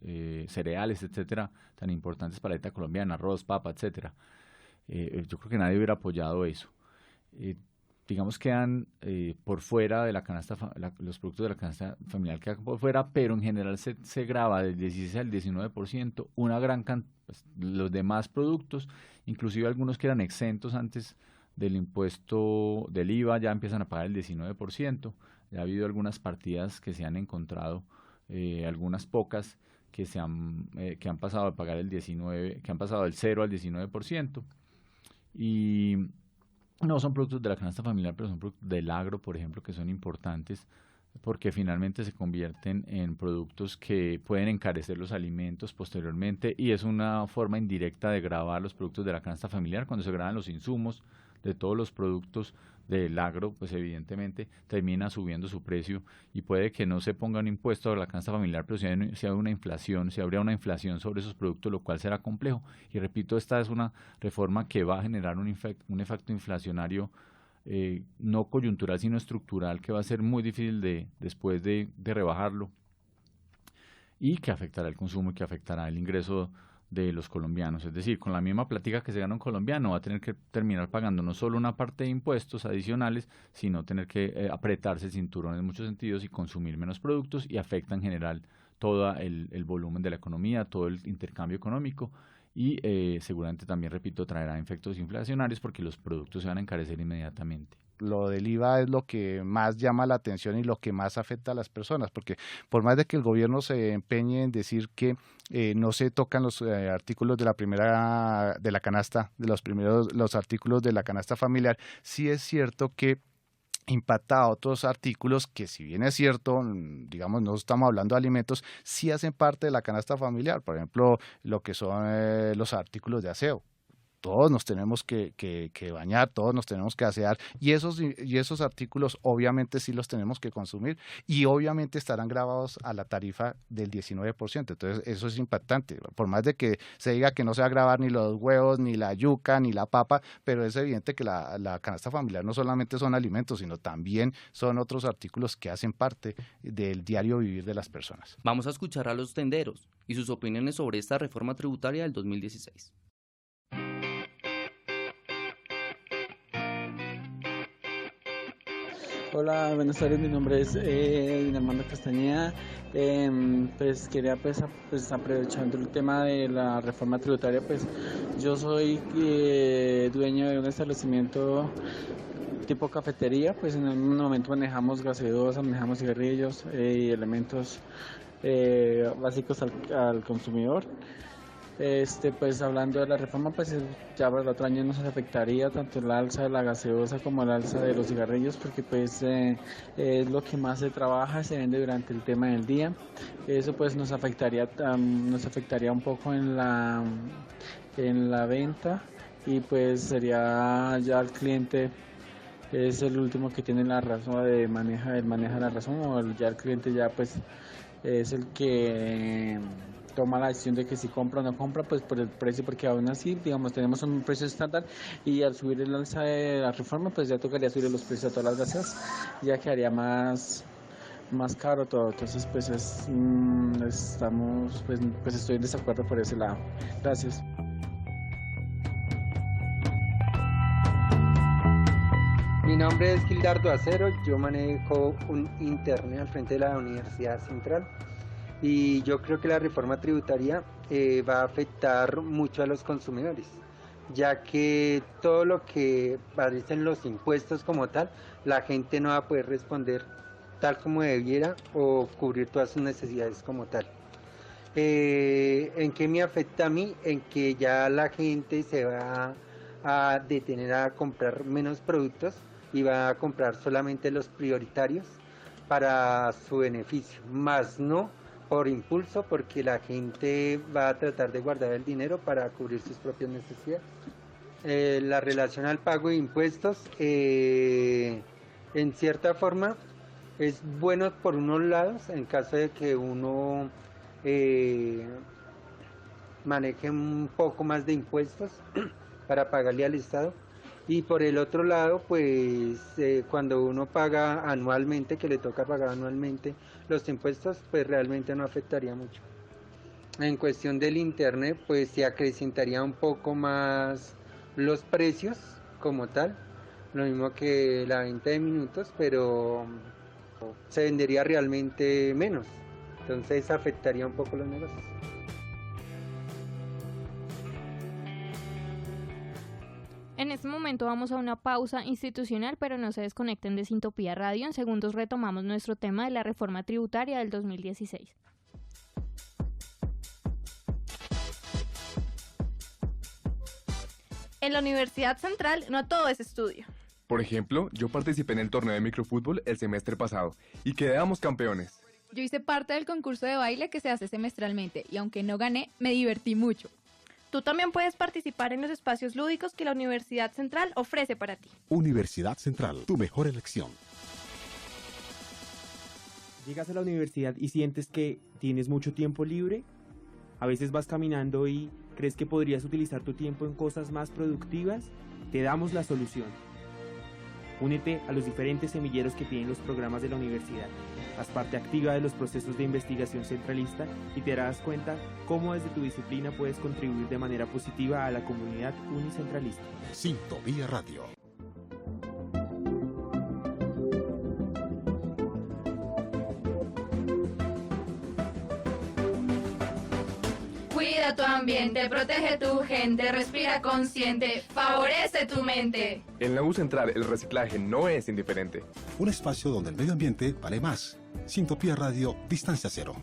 cereales, etcétera, tan importantes para la dieta colombiana, arroz, papa, etcétera. Yo creo que nadie hubiera apoyado eso. Digamos quedan por fuera de la canasta, los productos de la canasta familiar quedan por fuera, pero en general se graba del 16 al 19%, una gran cantidad, pues, los demás productos, inclusive algunos que eran exentos antes del impuesto del IVA, ya empiezan a pagar el 19%, ya ha habido algunas partidas que se han encontrado, algunas pocas, que han pasado a pagar el 19%, que han pasado del 0 al 19%, y no son productos de la canasta familiar, pero son productos del agro, por ejemplo, que son importantes porque finalmente se convierten en productos que pueden encarecer los alimentos posteriormente y es una forma indirecta de gravar los productos de la canasta familiar. Cuando se graban los insumos de todos los productos del agro, pues evidentemente termina subiendo su precio y puede que no se ponga un impuesto a la canasta familiar, pero si habría una inflación sobre esos productos, lo cual será complejo. Y repito, esta es una reforma que va a generar un efecto inflacionario no coyuntural, sino estructural, que va a ser muy difícil después de rebajarlo y que afectará el consumo y que afectará el ingreso de los colombianos. Es decir, con la misma plática que se gana un colombiano va a tener que terminar pagando no solo una parte de impuestos adicionales, sino tener que apretarse el cinturón en muchos sentidos y consumir menos productos, y afecta en general todo el volumen de la economía, todo el intercambio económico, y seguramente también, repito, traerá efectos inflacionarios porque los productos se van a encarecer inmediatamente. Lo del IVA es lo que más llama la atención y lo que más afecta a las personas, porque por más de que el gobierno se empeñe en decir que no se tocan los artículos de la canasta, los artículos de la canasta familiar, sí es cierto que impacta a otros artículos que, si bien es cierto, digamos, no estamos hablando de alimentos, sí hacen parte de la canasta familiar. Por ejemplo, lo que son los artículos de aseo. todos nos tenemos que bañar, todos nos tenemos que asear, y esos artículos obviamente sí los tenemos que consumir, y obviamente estarán grabados a la tarifa del 19%. Entonces eso es impactante, por más de que se diga que no se va a grabar ni los huevos, ni la yuca, ni la papa, pero es evidente que la canasta familiar no solamente son alimentos, sino también son otros artículos que hacen parte del diario vivir de las personas. Vamos a escuchar a los tenderos y sus opiniones sobre esta reforma tributaria del 2016. Hola, buenas tardes, mi nombre es Armando Castañeda. Pues quería aprovechando el tema de la reforma tributaria, pues yo soy dueño de un establecimiento tipo cafetería, pues en un momento manejamos gaseosas, manejamos cigarrillos y elementos básicos al consumidor. Pues hablando de la reforma, pues ya para el otro año nos afectaría tanto el alza de la gaseosa como el alza de los cigarrillos, porque pues es lo que más se trabaja, se vende durante el tema del día. Eso pues nos afectaría un poco en la venta, y pues sería ya el cliente es el último que tiene la razón maneja la razón, o ya el cliente ya pues es el que toma la decisión de que si compra o no compra, pues por el precio, porque aún así, digamos, tenemos un precio estándar, y al subir el alza de la reforma, pues ya tocaría subir los precios a todas las gaseosas, ya quedaría más caro todo. Entonces pues estoy en desacuerdo por ese lado. Gracias. Mi nombre es Gildardo Acero, yo manejo un internet al frente de la Universidad Central, y yo creo que la reforma tributaria va a afectar mucho a los consumidores, ya que todo lo que parecen los impuestos como tal, la gente no va a poder responder tal como debiera o cubrir todas sus necesidades como tal. ¿En qué me afecta a mí? En que ya la gente se va a detener a comprar menos productos y va a comprar solamente los prioritarios para su beneficio, más no por impulso, porque la gente va a tratar de guardar el dinero para cubrir sus propias necesidades. La relación al pago de impuestos, en cierta forma, es bueno por unos lados, en caso de que uno maneje un poco más de impuestos para pagarle al Estado, y por el otro lado, pues cuando uno paga anualmente, que le toca pagar anualmente los impuestos, pues realmente no afectaría mucho. En cuestión del internet, pues se acrecentaría un poco más los precios como tal, lo mismo que la venta de minutos, pero se vendería realmente menos, entonces afectaría un poco los negocios. En este momento vamos a una pausa institucional, pero no se desconecten de Sintopía Radio. En segundos retomamos nuestro tema de la reforma tributaria del 2016. En la Universidad Central no todo es estudio. Por ejemplo, yo participé en el torneo de microfútbol el semestre pasado y quedamos campeones. Yo hice parte del concurso de baile que se hace semestralmente y aunque no gané, me divertí mucho. Tú también puedes participar en los espacios lúdicos que la Universidad Central ofrece para ti. Universidad Central, tu mejor elección. Llegas a la universidad y sientes que tienes mucho tiempo libre. A veces vas caminando y crees que podrías utilizar tu tiempo en cosas más productivas. Te damos la solución. Únete a los diferentes semilleros que tienen los programas de la universidad. Haz parte activa de los procesos de investigación centralista y te darás cuenta cómo desde tu disciplina puedes contribuir de manera positiva a la comunidad unicentralista. Sintopía Radio. Cuida tu ambiente, protege tu gente, respira consciente, favorece tu mente. En la U Central el reciclaje no es indiferente. Un espacio donde el medio ambiente vale más. Sintopía Radio, Distancia Cero.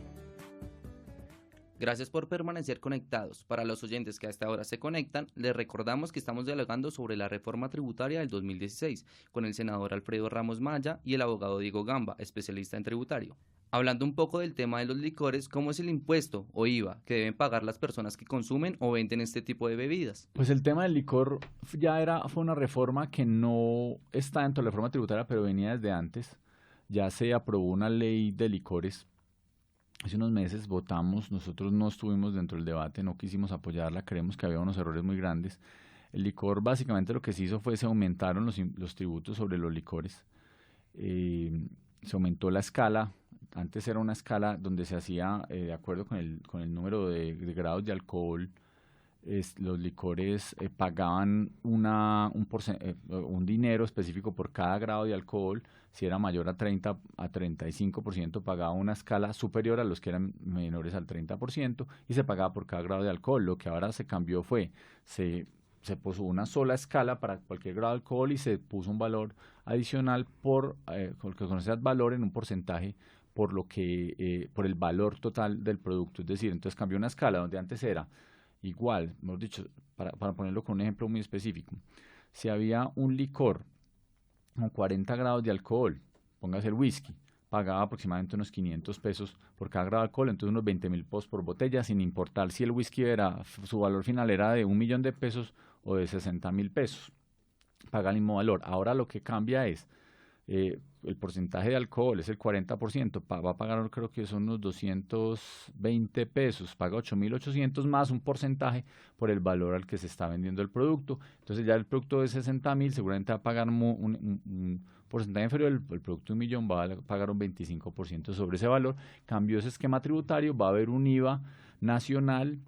Gracias por permanecer conectados. Para los oyentes que hasta ahora se conectan, les recordamos que estamos dialogando sobre la reforma tributaria del 2016 con el senador Alfredo Ramos Maya y el abogado Diego Gamba, especialista en tributario. Hablando un poco del tema de los licores, ¿cómo es el impuesto o IVA que deben pagar las personas que consumen o venden este tipo de bebidas? Pues el tema del licor fue una reforma que no está dentro de la reforma tributaria, pero venía desde antes. Ya se aprobó una ley de licores. Hace unos meses votamos, nosotros no estuvimos dentro del debate, no quisimos apoyarla, creemos que había unos errores muy grandes. El licor, básicamente lo que se hizo fue se aumentaron los tributos sobre los licores. Se aumentó la escala. Antes era una escala donde se hacía de acuerdo con el número de grados de alcohol. Los licores pagaban un dinero específico por cada grado de alcohol. Si era mayor a 30 a 35%, pagaba una escala superior a los que eran menores al 30% y se pagaba por cada grado de alcohol. Lo que ahora se cambió fue, se puso una sola escala para cualquier grado de alcohol y se puso un valor adicional por lo que conoce el valor en un porcentaje por el valor total del producto. Es decir, entonces cambió una escala donde antes era igual, mejor dicho, para ponerlo con un ejemplo muy específico, si había un licor con 40 grados de alcohol, póngase el whisky, pagaba aproximadamente unos 500 pesos por cada grado de alcohol, entonces unos 20.000 pesos por botella, sin importar si el whisky su valor final era de 1 millón de pesos o de 60.000 pesos, paga el mismo valor. Ahora lo que cambia es el porcentaje de alcohol es el 40%, va a pagar creo que son unos 220 pesos, paga 8.800 más un porcentaje por el valor al que se está vendiendo el producto. Entonces ya el producto de 60.000 seguramente va a pagar un porcentaje inferior, el producto de 1 millón va a pagar un 25% sobre ese valor. Cambió ese esquema tributario, va a haber un IVA nacional,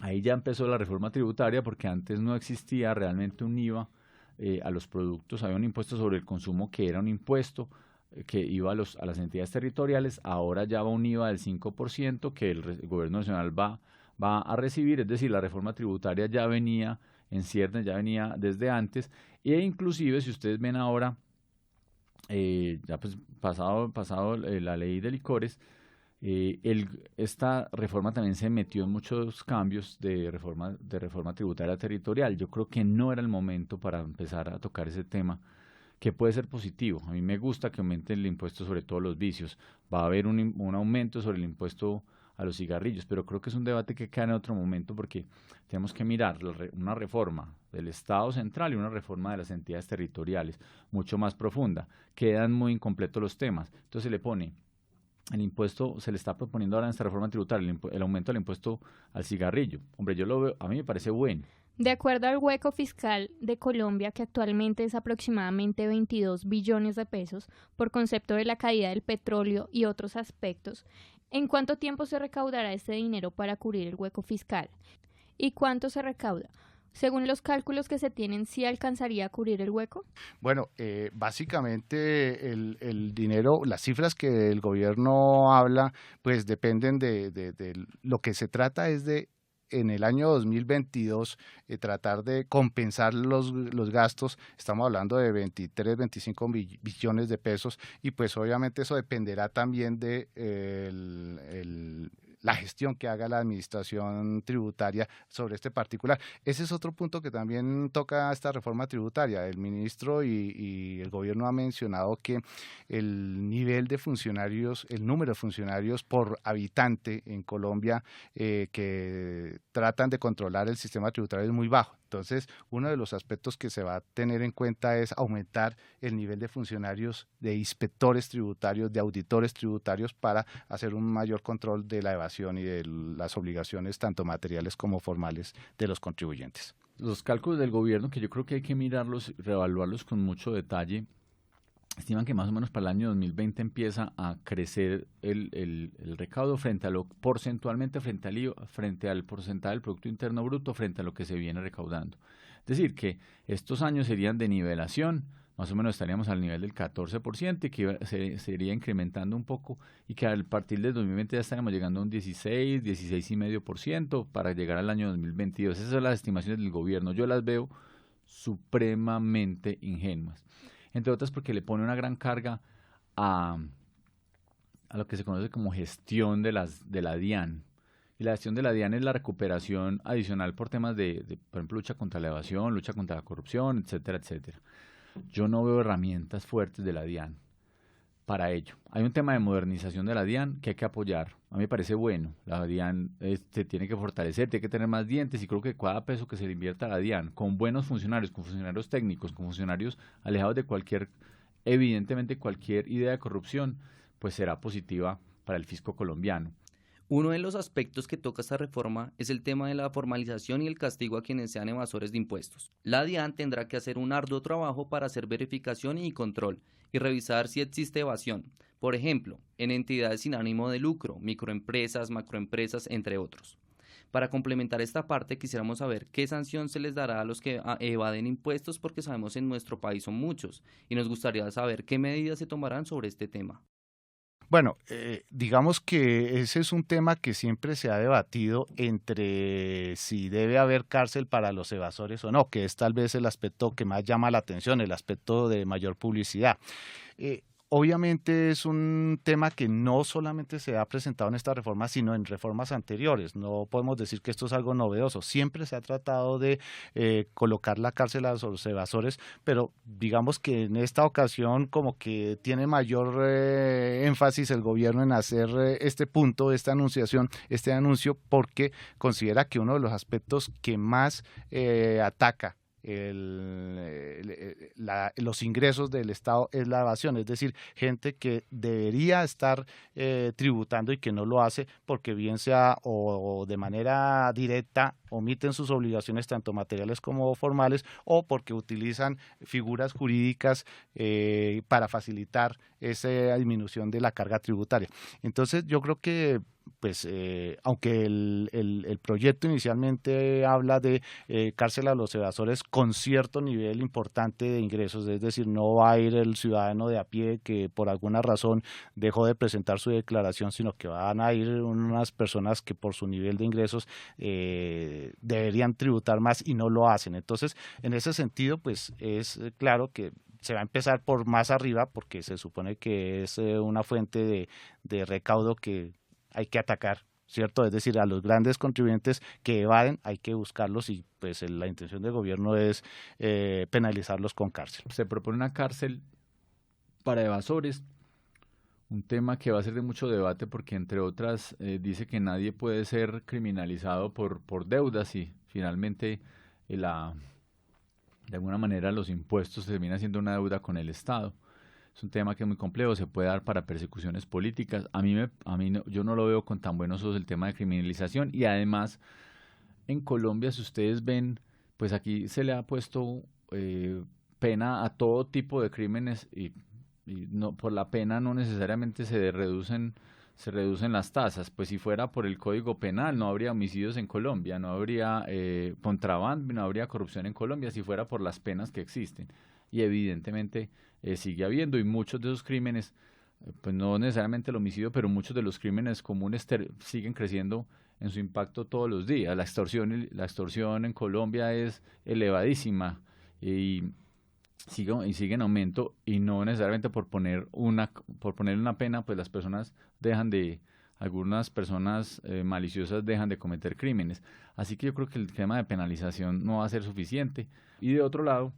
ahí ya empezó la reforma tributaria porque antes no existía realmente un IVA a los productos, había un impuesto sobre el consumo que era un impuesto que iba a las entidades territoriales, ahora ya va un IVA del 5% que el gobierno nacional va a recibir, es decir, la reforma tributaria ya venía en ciernes, ya venía desde antes, e inclusive si ustedes ven ahora, ya pues pasado la ley de licores, esta reforma también se metió en muchos cambios de reforma tributaria territorial. Yo creo que no era el momento para empezar a tocar ese tema, que puede ser positivo. A mí me gusta que aumente el impuesto sobre todos los vicios. Va a haber un aumento sobre el impuesto a los cigarrillos, pero creo que es un debate que queda en otro momento porque tenemos que mirar una reforma del Estado central y una reforma de las entidades territoriales mucho más profunda. Quedan muy incompletos los temas. Entonces se le pone el impuesto, se le está proponiendo ahora en esta reforma tributaria el aumento del impuesto al cigarrillo. Hombre, yo lo veo, a mí me parece bueno. De acuerdo al hueco fiscal de Colombia, que actualmente es aproximadamente 22 billones de pesos, por concepto de la caída del petróleo y otros aspectos, ¿en cuánto tiempo se recaudará este dinero para cubrir el hueco fiscal? ¿Y cuánto se recauda? Según los cálculos que se tienen, ¿sí alcanzaría a cubrir el hueco? Bueno, básicamente el dinero, las cifras que el gobierno habla, pues dependen de lo que se trata es de en el año 2022 tratar de compensar los gastos. Estamos hablando de 23, 25 billones de pesos y pues obviamente eso dependerá también de la gestión que haga la administración tributaria sobre este particular. Ese es otro punto que también toca esta reforma tributaria. El ministro y el gobierno ha mencionado que el nivel de funcionarios, el número de funcionarios por habitante en Colombia que tratan de controlar el sistema tributario es muy bajo. Entonces, uno de los aspectos que se va a tener en cuenta es aumentar el nivel de funcionarios, de inspectores tributarios, de auditores tributarios para hacer un mayor control de la evasión y de las obligaciones tanto materiales como formales de los contribuyentes. Los cálculos del gobierno, que yo creo que hay que mirarlos, reevaluarlos con mucho detalle, estiman que más o menos para el año 2020 empieza a crecer el recaudo porcentualmente frente al porcentaje del Producto Interno Bruto frente a lo que se viene recaudando. Es decir, que estos años serían de nivelación, más o menos estaríamos al nivel del 14% y que se iría incrementando un poco y que a partir del 2020 ya estaríamos llegando a un 16,5% para llegar al año 2022. Esas son las estimaciones del gobierno. Yo las veo supremamente ingenuas. Entre otras porque le pone una gran carga a lo que se conoce como gestión de la DIAN. y la gestión de la DIAN es la recuperación adicional por temas por ejemplo, lucha contra la evasión, lucha contra la corrupción, etcétera, etcétera. Yo no veo herramientas fuertes de la DIAN para ello. Hay un tema de modernización de la DIAN que hay que apoyar. A mí me parece bueno. La DIAN se tiene que fortalecer, tiene que tener más dientes y creo que cada peso que se le invierta a la DIAN, con buenos funcionarios, con funcionarios técnicos, con funcionarios alejados de evidentemente cualquier idea de corrupción, pues será positiva para el fisco colombiano. Uno de los aspectos que toca esta reforma es el tema de la formalización y el castigo a quienes sean evasores de impuestos. La DIAN tendrá que hacer un arduo trabajo para hacer verificación y control y revisar si existe evasión, por ejemplo, en entidades sin ánimo de lucro, microempresas, macroempresas, entre otros. Para complementar esta parte, quisiéramos saber qué sanción se les dará a los que evaden impuestos, porque sabemos en nuestro país son muchos, y nos gustaría saber qué medidas se tomarán sobre este tema. Bueno, digamos que ese es un tema que siempre se ha debatido entre si debe haber cárcel para los evasores o no, que es tal vez el aspecto que más llama la atención, el aspecto de mayor publicidad. Obviamente es un tema que no solamente se ha presentado en esta reforma, sino en reformas anteriores. No podemos decir que esto es algo novedoso. Siempre se ha tratado de colocar la cárcel a los evasores, pero digamos que en esta ocasión como que tiene mayor énfasis el gobierno en hacer este punto, esta anunciación, este anuncio, porque considera que uno de los aspectos que más ataca los ingresos del Estado es la evasión, es decir, gente que debería estar tributando y que no lo hace porque bien sea o de manera directa omiten sus obligaciones tanto materiales como formales o porque utilizan figuras jurídicas para facilitar esa disminución de la carga tributaria. Entonces yo creo que pues aunque el proyecto inicialmente habla de cárcel a los evasores con cierto nivel importante de ingresos, es decir, no va a ir el ciudadano de a pie que por alguna razón dejó de presentar su declaración, sino que van a ir unas personas que por su nivel de ingresos deberían tributar más y no lo hacen. Entonces, en ese sentido, pues es claro que se va a empezar por más arriba porque se supone que es una fuente de recaudo que hay que atacar, ¿cierto? Es decir, a los grandes contribuyentes que evaden hay que buscarlos y pues la intención del gobierno es penalizarlos con cárcel. Se propone una cárcel para evasores, un tema que va a ser de mucho debate porque entre otras dice que nadie puede ser criminalizado por deudas y finalmente de alguna manera los impuestos terminan siendo una deuda con el Estado. Es un tema que es muy complejo, se puede dar para persecuciones políticas. Yo no lo veo con tan buenos ojos el tema de criminalización y además en Colombia, si ustedes ven, pues aquí se le ha puesto pena a todo tipo de crímenes y no, por la pena no necesariamente se reducen las tasas. Pues si fuera por el Código Penal no habría homicidios en Colombia, no habría contrabando, no habría corrupción en Colombia si fuera por las penas que existen. Y evidentemente sigue habiendo y muchos de esos crímenes, pues no necesariamente el homicidio, pero muchos de los crímenes comunes siguen creciendo en su impacto todos los días. La extorsión en Colombia es elevadísima y sigue en aumento y no necesariamente por poner una pena, pues las personas algunas personas maliciosas dejan de cometer crímenes. Así que yo creo que el tema de penalización no va a ser suficiente. Y de otro lado,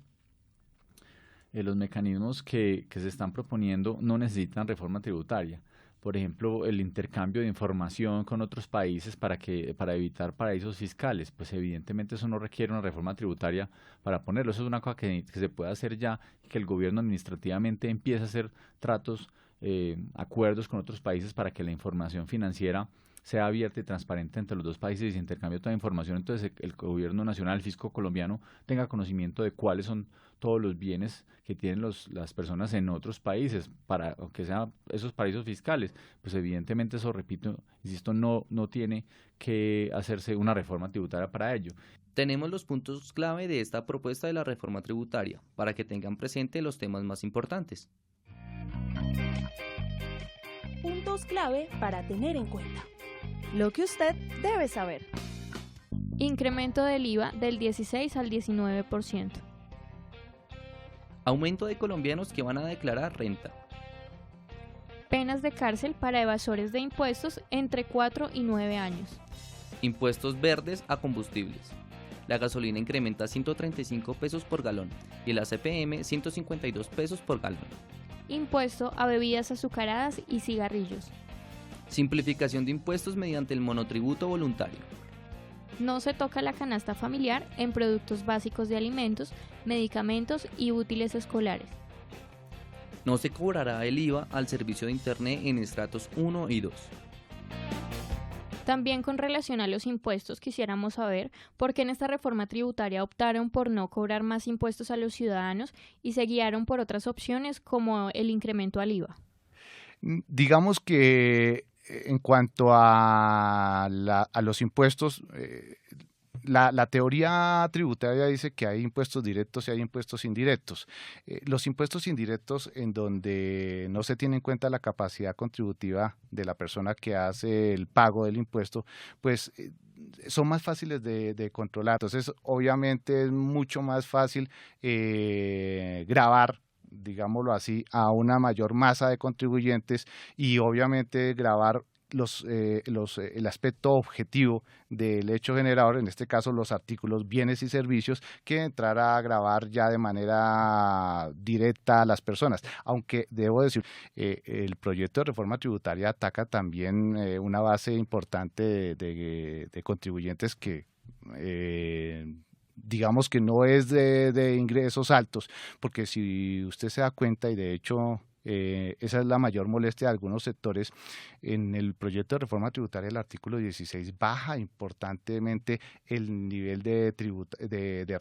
los mecanismos que se están proponiendo no necesitan reforma tributaria. Por ejemplo, el intercambio de información con otros países para evitar paraísos fiscales. Pues evidentemente eso no requiere una reforma tributaria para ponerlo. Eso es una cosa que se puede hacer ya, que el gobierno administrativamente empiece a hacer tratos, acuerdos con otros países para que la información financiera sea abierta y transparente entre los dos países y se intercambie toda la información. Entonces el gobierno nacional, el fisco colombiano, tenga conocimiento de cuáles son todos los bienes que tienen las personas en otros países, para aunque sean esos paraísos fiscales. Pues evidentemente eso, repito, insisto, no tiene que hacerse una reforma tributaria para ello. Tenemos los puntos clave de esta propuesta de la reforma tributaria, para que tengan presente los temas más importantes. Puntos clave para tener en cuenta. Lo que usted debe saber. Incremento del IVA del 16 al 19%. Aumento de colombianos que van a declarar renta. Penas de cárcel para evasores de impuestos entre 4 y 9 años. Impuestos verdes a combustibles. La gasolina incrementa 135 pesos por galón y el ACPM 152 pesos por galón. Impuesto a bebidas azucaradas y cigarrillos. Simplificación de impuestos mediante el monotributo voluntario. No se toca la canasta familiar en productos básicos de alimentos, medicamentos y útiles escolares. No se cobrará el IVA al servicio de Internet en estratos 1 y 2. También con relación a los impuestos quisiéramos saber por qué en esta reforma tributaria optaron por no cobrar más impuestos a los ciudadanos y se guiaron por otras opciones como el incremento al IVA. Digamos que en cuanto a los impuestos, la teoría tributaria dice que hay impuestos directos y hay impuestos indirectos. Los impuestos indirectos, en donde no se tiene en cuenta la capacidad contributiva de la persona que hace el pago del impuesto, pues son más fáciles de controlar. Entonces, obviamente es mucho más fácil gravar, digámoslo así, a una mayor masa de contribuyentes y obviamente gravar el aspecto objetivo del hecho generador, en este caso los artículos, bienes y servicios, que entrar a grabar ya de manera directa a las personas. Aunque debo decir, el proyecto de reforma tributaria ataca también una base importante de contribuyentes que digamos que no es de ingresos altos, porque si usted se da cuenta, y de hecho esa es la mayor molestia de algunos sectores, en el proyecto de reforma tributaria el artículo 16 baja importantemente el nivel de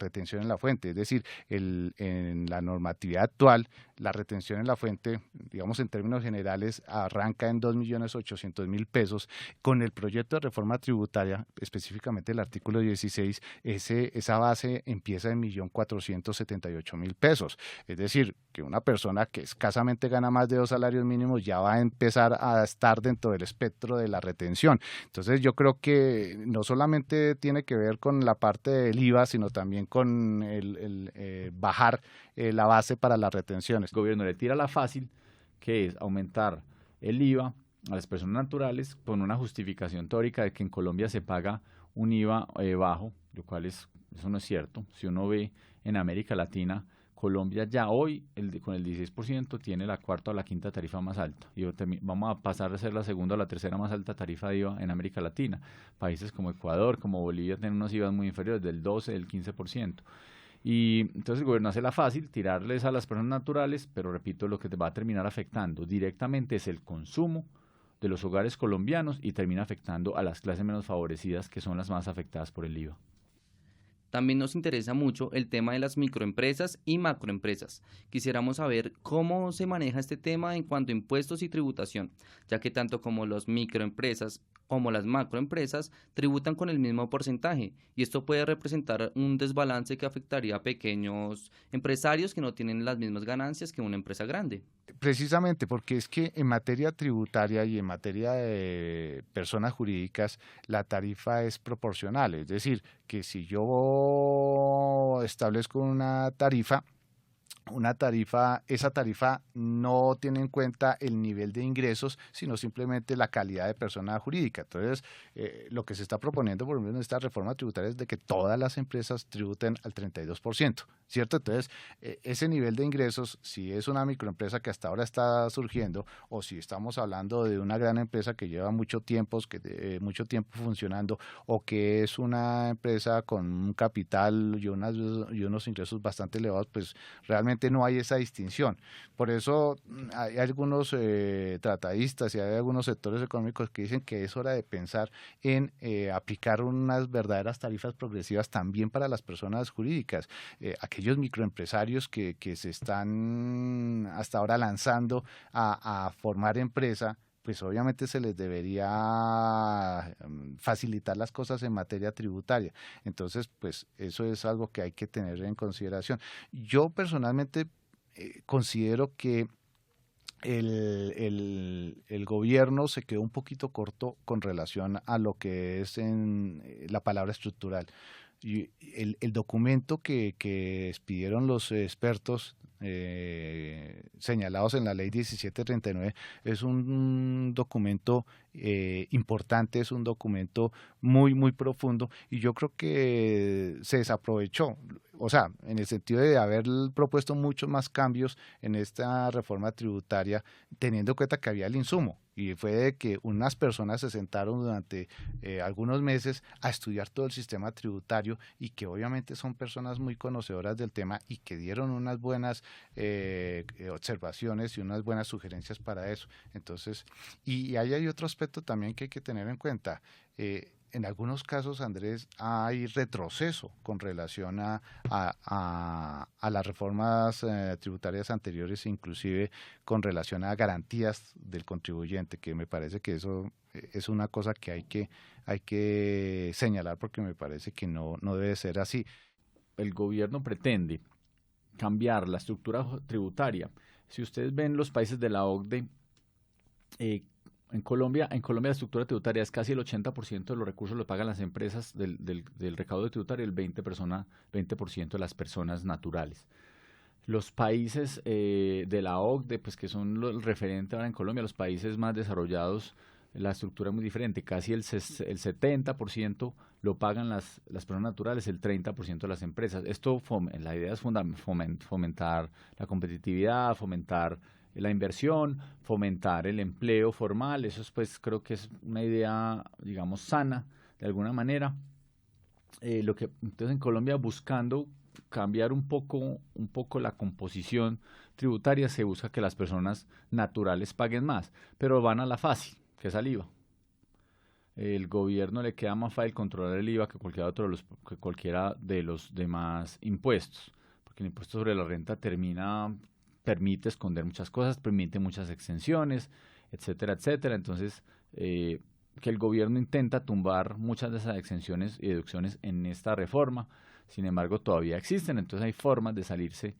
retención en la fuente, es decir, en la normatividad actual la retención en la fuente, digamos en términos generales, arranca en 2.800.000 pesos. Con el proyecto de reforma tributaria, específicamente el artículo 16, esa base empieza en 1.478.000 pesos, es decir, que una persona que escasamente gana más de 2 salarios mínimos ya va a empezar a estar dentro del espectro de la retención. Entonces yo creo que no solamente tiene que ver con la parte del IVA, sino también con el bajar la base para las retenciones. El gobierno le tira la fácil, que es aumentar el IVA a las personas naturales con una justificación teórica de que en Colombia se paga un IVA bajo, lo cual eso no es cierto. Si uno ve en América Latina, Colombia ya hoy con el 16% tiene la cuarta o la quinta tarifa más alta y vamos a pasar a ser la segunda o la tercera más alta tarifa de IVA en América Latina. Países como Ecuador, como Bolivia tienen unos IVAs muy inferiores, del 12, del 15%. Y entonces el gobierno hace la fácil, tirarles a las personas naturales, pero repito, lo que te va a terminar afectando directamente es el consumo de los hogares colombianos y termina afectando a las clases menos favorecidas, que son las más afectadas por el IVA. También nos interesa mucho el tema de las microempresas y macroempresas. Quisiéramos saber cómo se maneja este tema en cuanto a impuestos y tributación, ya que tanto como las microempresas como las macroempresas tributan con el mismo porcentaje y esto puede representar un desbalance que afectaría a pequeños empresarios que no tienen las mismas ganancias que una empresa grande. Precisamente porque es que en materia tributaria y en materia de personas jurídicas la tarifa es proporcional, es decir, que si yo establezco una tarifa, esa tarifa no tiene en cuenta el nivel de ingresos, sino simplemente la calidad de persona jurídica. Entonces, lo que se está proponiendo, por ejemplo, en esta reforma tributaria es de que todas las empresas tributen al 32%, ¿cierto? Entonces, ese nivel de ingresos, si es una microempresa que hasta ahora está surgiendo, o si estamos hablando de una gran empresa que lleva mucho tiempo funcionando, o que es una empresa con un capital y unos ingresos bastante elevados, pues realmente no hay esa distinción. Por eso hay algunos tratadistas y hay algunos sectores económicos que dicen que es hora de pensar en aplicar unas verdaderas tarifas progresivas también para las personas jurídicas. Aquellos microempresarios que se están hasta ahora lanzando a formar empresa, pues obviamente se les debería facilitar las cosas en materia tributaria. Entonces, pues eso es algo que hay que tener en consideración. Yo personalmente considero que el gobierno se quedó un poquito corto con relación a lo que es en la palabra estructural. Y el documento que expidieron los expertos señalados en la ley 1739 es un documento importante, es un documento muy, muy profundo y yo creo que se desaprovechó, o sea, en el sentido de haber propuesto muchos más cambios en esta reforma tributaria, teniendo en cuenta que había el insumo. Y fue de que unas personas se sentaron durante algunos meses a estudiar todo el sistema tributario y que obviamente son personas muy conocedoras del tema y que dieron unas buenas observaciones y unas buenas sugerencias para eso. Entonces, y ahí hay otro aspecto también que hay que tener en cuenta. En algunos casos, Andrés, hay retroceso con relación a las reformas tributarias anteriores, inclusive con relación a garantías del contribuyente, que me parece que eso es una cosa que hay que señalar porque me parece que no debe ser así. El gobierno pretende cambiar la estructura tributaria. Si ustedes ven los países de la OCDE, en Colombia la estructura tributaria es casi el 80% de los recursos lo pagan las empresas del recaudo tributario y el 20% de las personas naturales. Los países de la OCDE, pues que son el referente ahora en Colombia, los países más desarrollados, la estructura es muy diferente. Casi el 70% lo pagan las personas naturales, el 30% de las empresas. Esto, la idea es fomentar la competitividad, fomentar la inversión, fomentar el empleo formal. Eso pues creo que es una idea, digamos, sana de alguna manera. Entonces en Colombia, buscando cambiar un poco la composición tributaria, se busca que las personas naturales paguen más, pero van a la fácil, que es al IVA. El gobierno le queda más fácil controlar el IVA que cualquiera de los demás impuestos, porque el impuesto sobre la renta permite esconder muchas cosas, permite muchas exenciones, etcétera, etcétera. Entonces, que el gobierno intenta tumbar muchas de esas exenciones y deducciones en esta reforma, sin embargo, todavía existen. Entonces, hay formas de salirse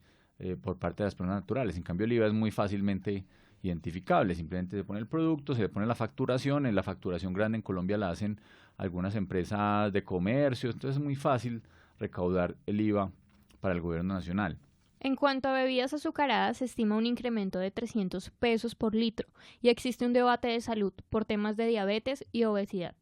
por parte de las personas naturales. En cambio, el IVA es muy fácilmente identificable. Simplemente se pone el producto, se le pone la facturación. En la facturación grande en Colombia la hacen algunas empresas de comercio. Entonces, es muy fácil recaudar el IVA para el gobierno nacional. En cuanto a bebidas azucaradas, se estima un incremento de 300 pesos por litro y existe un debate de salud por temas de diabetes y obesidad,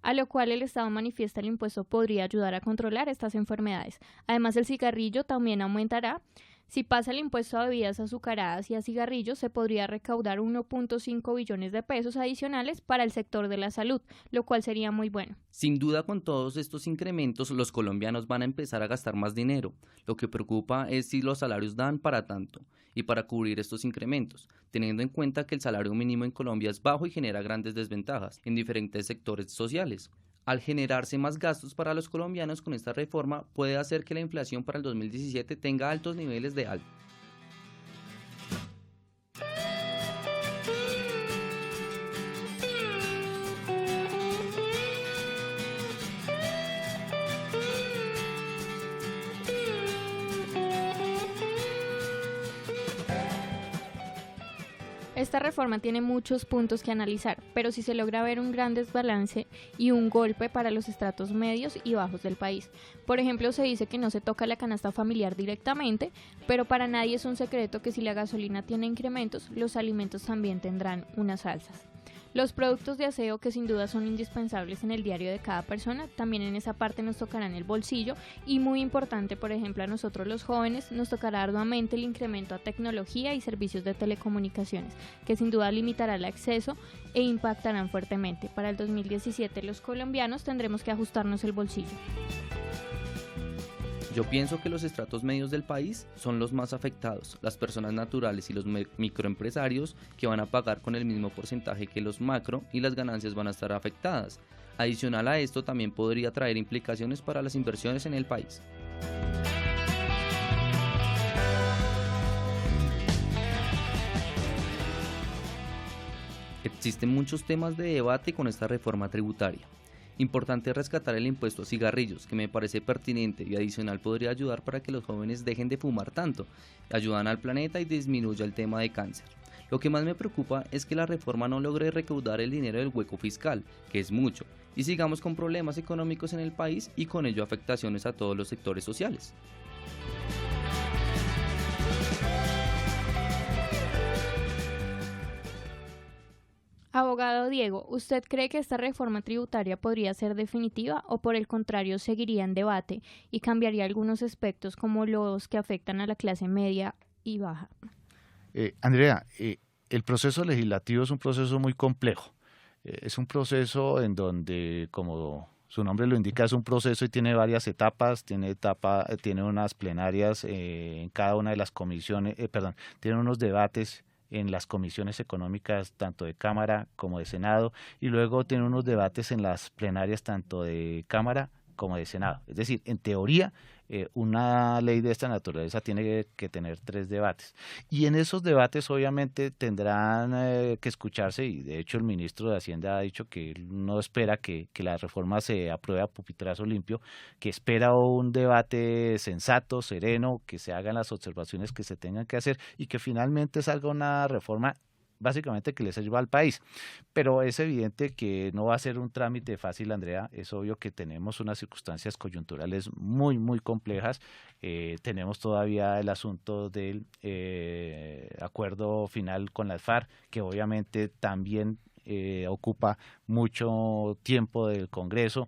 a lo cual el Estado manifiesta el impuesto podría ayudar a controlar estas enfermedades. Además, el cigarrillo también aumentará. Si pasa el impuesto a bebidas azucaradas y a cigarrillos, se podría recaudar 1.5 billones de pesos adicionales para el sector de la salud, lo cual sería muy bueno. Sin duda, con todos estos incrementos, los colombianos van a empezar a gastar más dinero. Lo que preocupa es si los salarios dan para tanto y para cubrir estos incrementos, teniendo en cuenta que el salario mínimo en Colombia es bajo y genera grandes desventajas en diferentes sectores sociales. Al generarse más gastos para los colombianos con esta reforma, puede hacer que la inflación para el 2017 tenga altos niveles de alto. Esta reforma tiene muchos puntos que analizar, pero si se logra ver un gran desbalance y un golpe para los estratos medios y bajos del país. Por ejemplo, se dice que no se toca la canasta familiar directamente, pero para nadie es un secreto que si la gasolina tiene incrementos, los alimentos también tendrán unas alzas. Los productos de aseo, que sin duda son indispensables en el diario de cada persona, también en esa parte nos tocarán el bolsillo y muy importante, por ejemplo, a nosotros los jóvenes nos tocará arduamente el incremento a tecnología y servicios de telecomunicaciones, que sin duda limitará el acceso e impactarán fuertemente. Para el 2017 los colombianos tendremos que ajustarnos el bolsillo. Yo pienso que los estratos medios del país son los más afectados, las personas naturales y los microempresarios que van a pagar con el mismo porcentaje que los macro y las ganancias van a estar afectadas. Adicional a esto también podría traer implicaciones para las inversiones en el país. Existen muchos temas de debate con esta reforma tributaria. Importante rescatar el impuesto a cigarrillos, que me parece pertinente y adicional podría ayudar para que los jóvenes dejen de fumar tanto, ayudan al planeta y disminuya el tema de cáncer. Lo que más me preocupa es que la reforma no logre recaudar el dinero del hueco fiscal, que es mucho, y sigamos con problemas económicos en el país y con ello afectaciones a todos los sectores sociales. Abogado Diego, ¿usted cree que esta reforma tributaria podría ser definitiva o por el contrario seguiría en debate y cambiaría algunos aspectos como los que afectan a la clase media y baja? Andrea, el proceso legislativo es un proceso muy complejo. Es un proceso en donde, como su nombre lo indica, es un proceso y tiene varias etapas, tiene unas plenarias en cada una de las comisiones, tiene unos debates en las comisiones económicas tanto de Cámara como de Senado, y luego tiene unos debates en las plenarias tanto de Cámara como de Senado. Es decir, en teoría, una ley de esta naturaleza tiene que tener 3 debates. Y en esos debates obviamente tendrán que escucharse, y de hecho el ministro de Hacienda ha dicho que él no espera que la reforma se apruebe a pupitrazo limpio, que espera un debate sensato, sereno, que se hagan las observaciones que se tengan que hacer y que finalmente salga una reforma básicamente que le sirva al país. Pero es evidente que no va a ser un trámite fácil, Andrea. Es obvio que tenemos unas circunstancias coyunturales muy, muy complejas. Tenemos todavía el asunto del acuerdo final con las FARC, que obviamente también ocupa mucho tiempo del Congreso.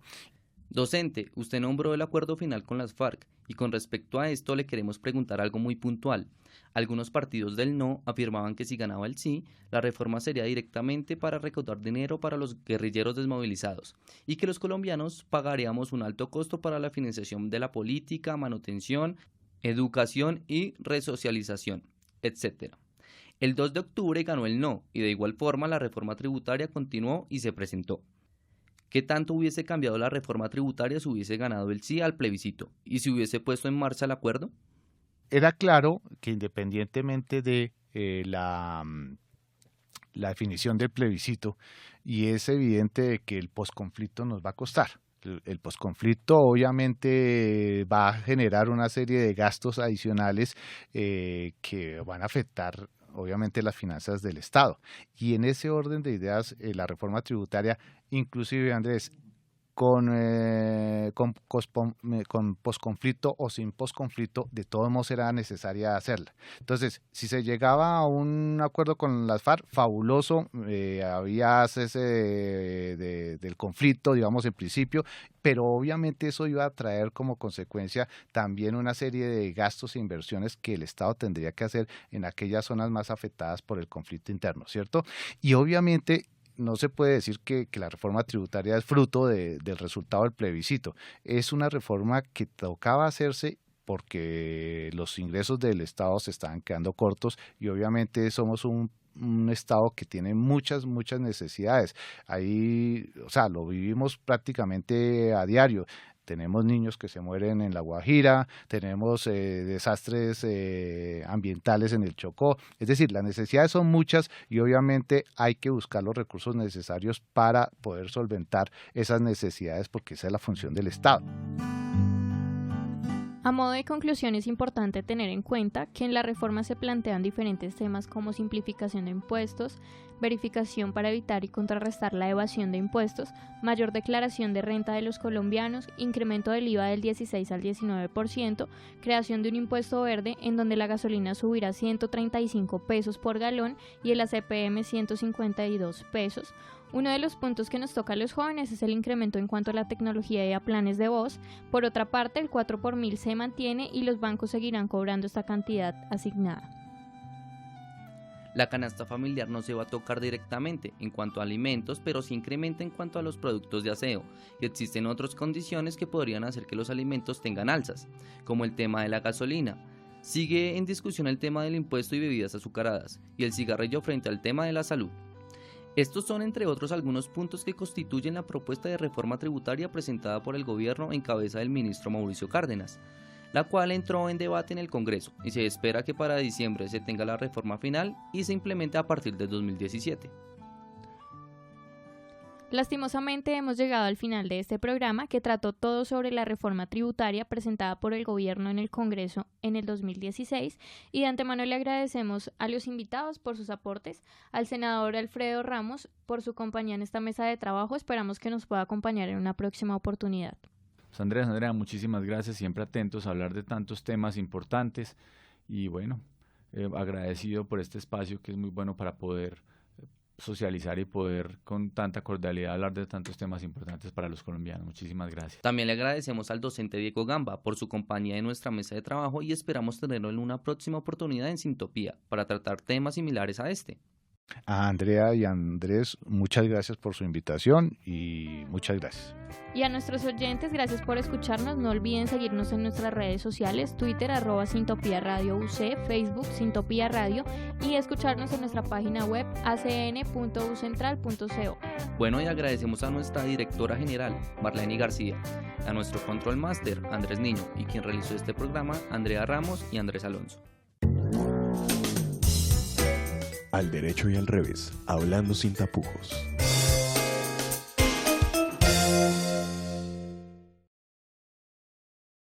Docente, usted nombró el acuerdo final con las FARC y con respecto a esto le queremos preguntar algo muy puntual. Algunos partidos del no afirmaban que si ganaba el sí, la reforma sería directamente para recaudar dinero para los guerrilleros desmovilizados y que los colombianos pagaríamos un alto costo para la financiación de la política, manutención, educación y resocialización, etc. El 2 de octubre ganó el no y de igual forma la reforma tributaria continuó y se presentó. ¿Qué tanto hubiese cambiado la reforma tributaria si hubiese ganado el sí al plebiscito y si hubiese puesto en marcha el acuerdo? Era claro que independientemente de la definición del plebiscito, y es evidente que el posconflicto nos va a costar. El posconflicto obviamente va a generar una serie de gastos adicionales que van a afectar obviamente las finanzas del Estado. Y en ese orden de ideas, la reforma tributaria, inclusive, Andrés, con posconflicto o sin posconflicto, de todos modos será necesaria hacerla. Entonces, si se llegaba a un acuerdo con las FARC, fabuloso, había cese del conflicto, digamos, en principio, pero obviamente eso iba a traer como consecuencia también una serie de gastos e inversiones que el Estado tendría que hacer en aquellas zonas más afectadas por el conflicto interno, ¿cierto? Y obviamente no se puede decir que la reforma tributaria es fruto del resultado del plebiscito. Es una reforma que tocaba hacerse porque los ingresos del Estado se estaban quedando cortos y obviamente somos un Estado que tiene muchas necesidades. Ahí, o sea, lo vivimos prácticamente a diario. Tenemos niños que se mueren en La Guajira, tenemos desastres ambientales en el Chocó. Es decir, las necesidades son muchas y obviamente hay que buscar los recursos necesarios para poder solventar esas necesidades porque esa es la función del Estado. A modo de conclusión, es importante tener en cuenta que en la reforma se plantean diferentes temas como simplificación de impuestos, verificación para evitar y contrarrestar la evasión de impuestos, mayor declaración de renta de los colombianos, incremento del IVA del 16 al 19%, creación de un impuesto verde en donde la gasolina subirá 135 pesos por galón y el ACPM 152 pesos. Uno de los puntos que nos toca a los jóvenes es el incremento en cuanto a la tecnología y a planes de voz. Por otra parte, el 4 por 1000 se mantiene y los bancos seguirán cobrando esta cantidad asignada. La canasta familiar no se va a tocar directamente en cuanto a alimentos, pero sí incrementa en cuanto a los productos de aseo, y existen otras condiciones que podrían hacer que los alimentos tengan alzas, como el tema de la gasolina. Sigue en discusión el tema del impuesto y bebidas azucaradas, y el cigarrillo frente al tema de la salud. Estos son, entre otros, algunos puntos que constituyen la propuesta de reforma tributaria presentada por el gobierno en cabeza del ministro Mauricio Cárdenas, la cual entró en debate en el Congreso y se espera que para diciembre se tenga la reforma final y se implemente a partir de 2017. Lastimosamente hemos llegado al final de este programa que trató todo sobre la reforma tributaria presentada por el gobierno en el Congreso en el 2016 y de antemano le agradecemos a los invitados por sus aportes, al senador Alfredo Ramos por su compañía en esta mesa de trabajo. Esperamos que nos pueda acompañar en una próxima oportunidad. Pues Andrea, muchísimas gracias, siempre atentos a hablar de tantos temas importantes y bueno, agradecido por este espacio que es muy bueno para poder socializar y poder con tanta cordialidad hablar de tantos temas importantes para los colombianos. Muchísimas gracias. También le agradecemos al docente Diego Gamba por su compañía en nuestra mesa de trabajo y esperamos tenerlo en una próxima oportunidad en Sintopía para tratar temas similares a este. A Andrea y Andrés, muchas gracias por su invitación y muchas gracias. Y a nuestros oyentes, gracias por escucharnos. No olviden seguirnos en nuestras redes sociales, Twitter @Sintopía Radio UC, Facebook Sintopía Radio y escucharnos en nuestra página web acn.ucentral.co. Bueno, y agradecemos a nuestra directora general, Marlene García, a nuestro control máster, Andrés Niño, y quien realizó este programa, Andrea Ramos y Andrés Alonso. Al derecho y al revés, hablando sin tapujos.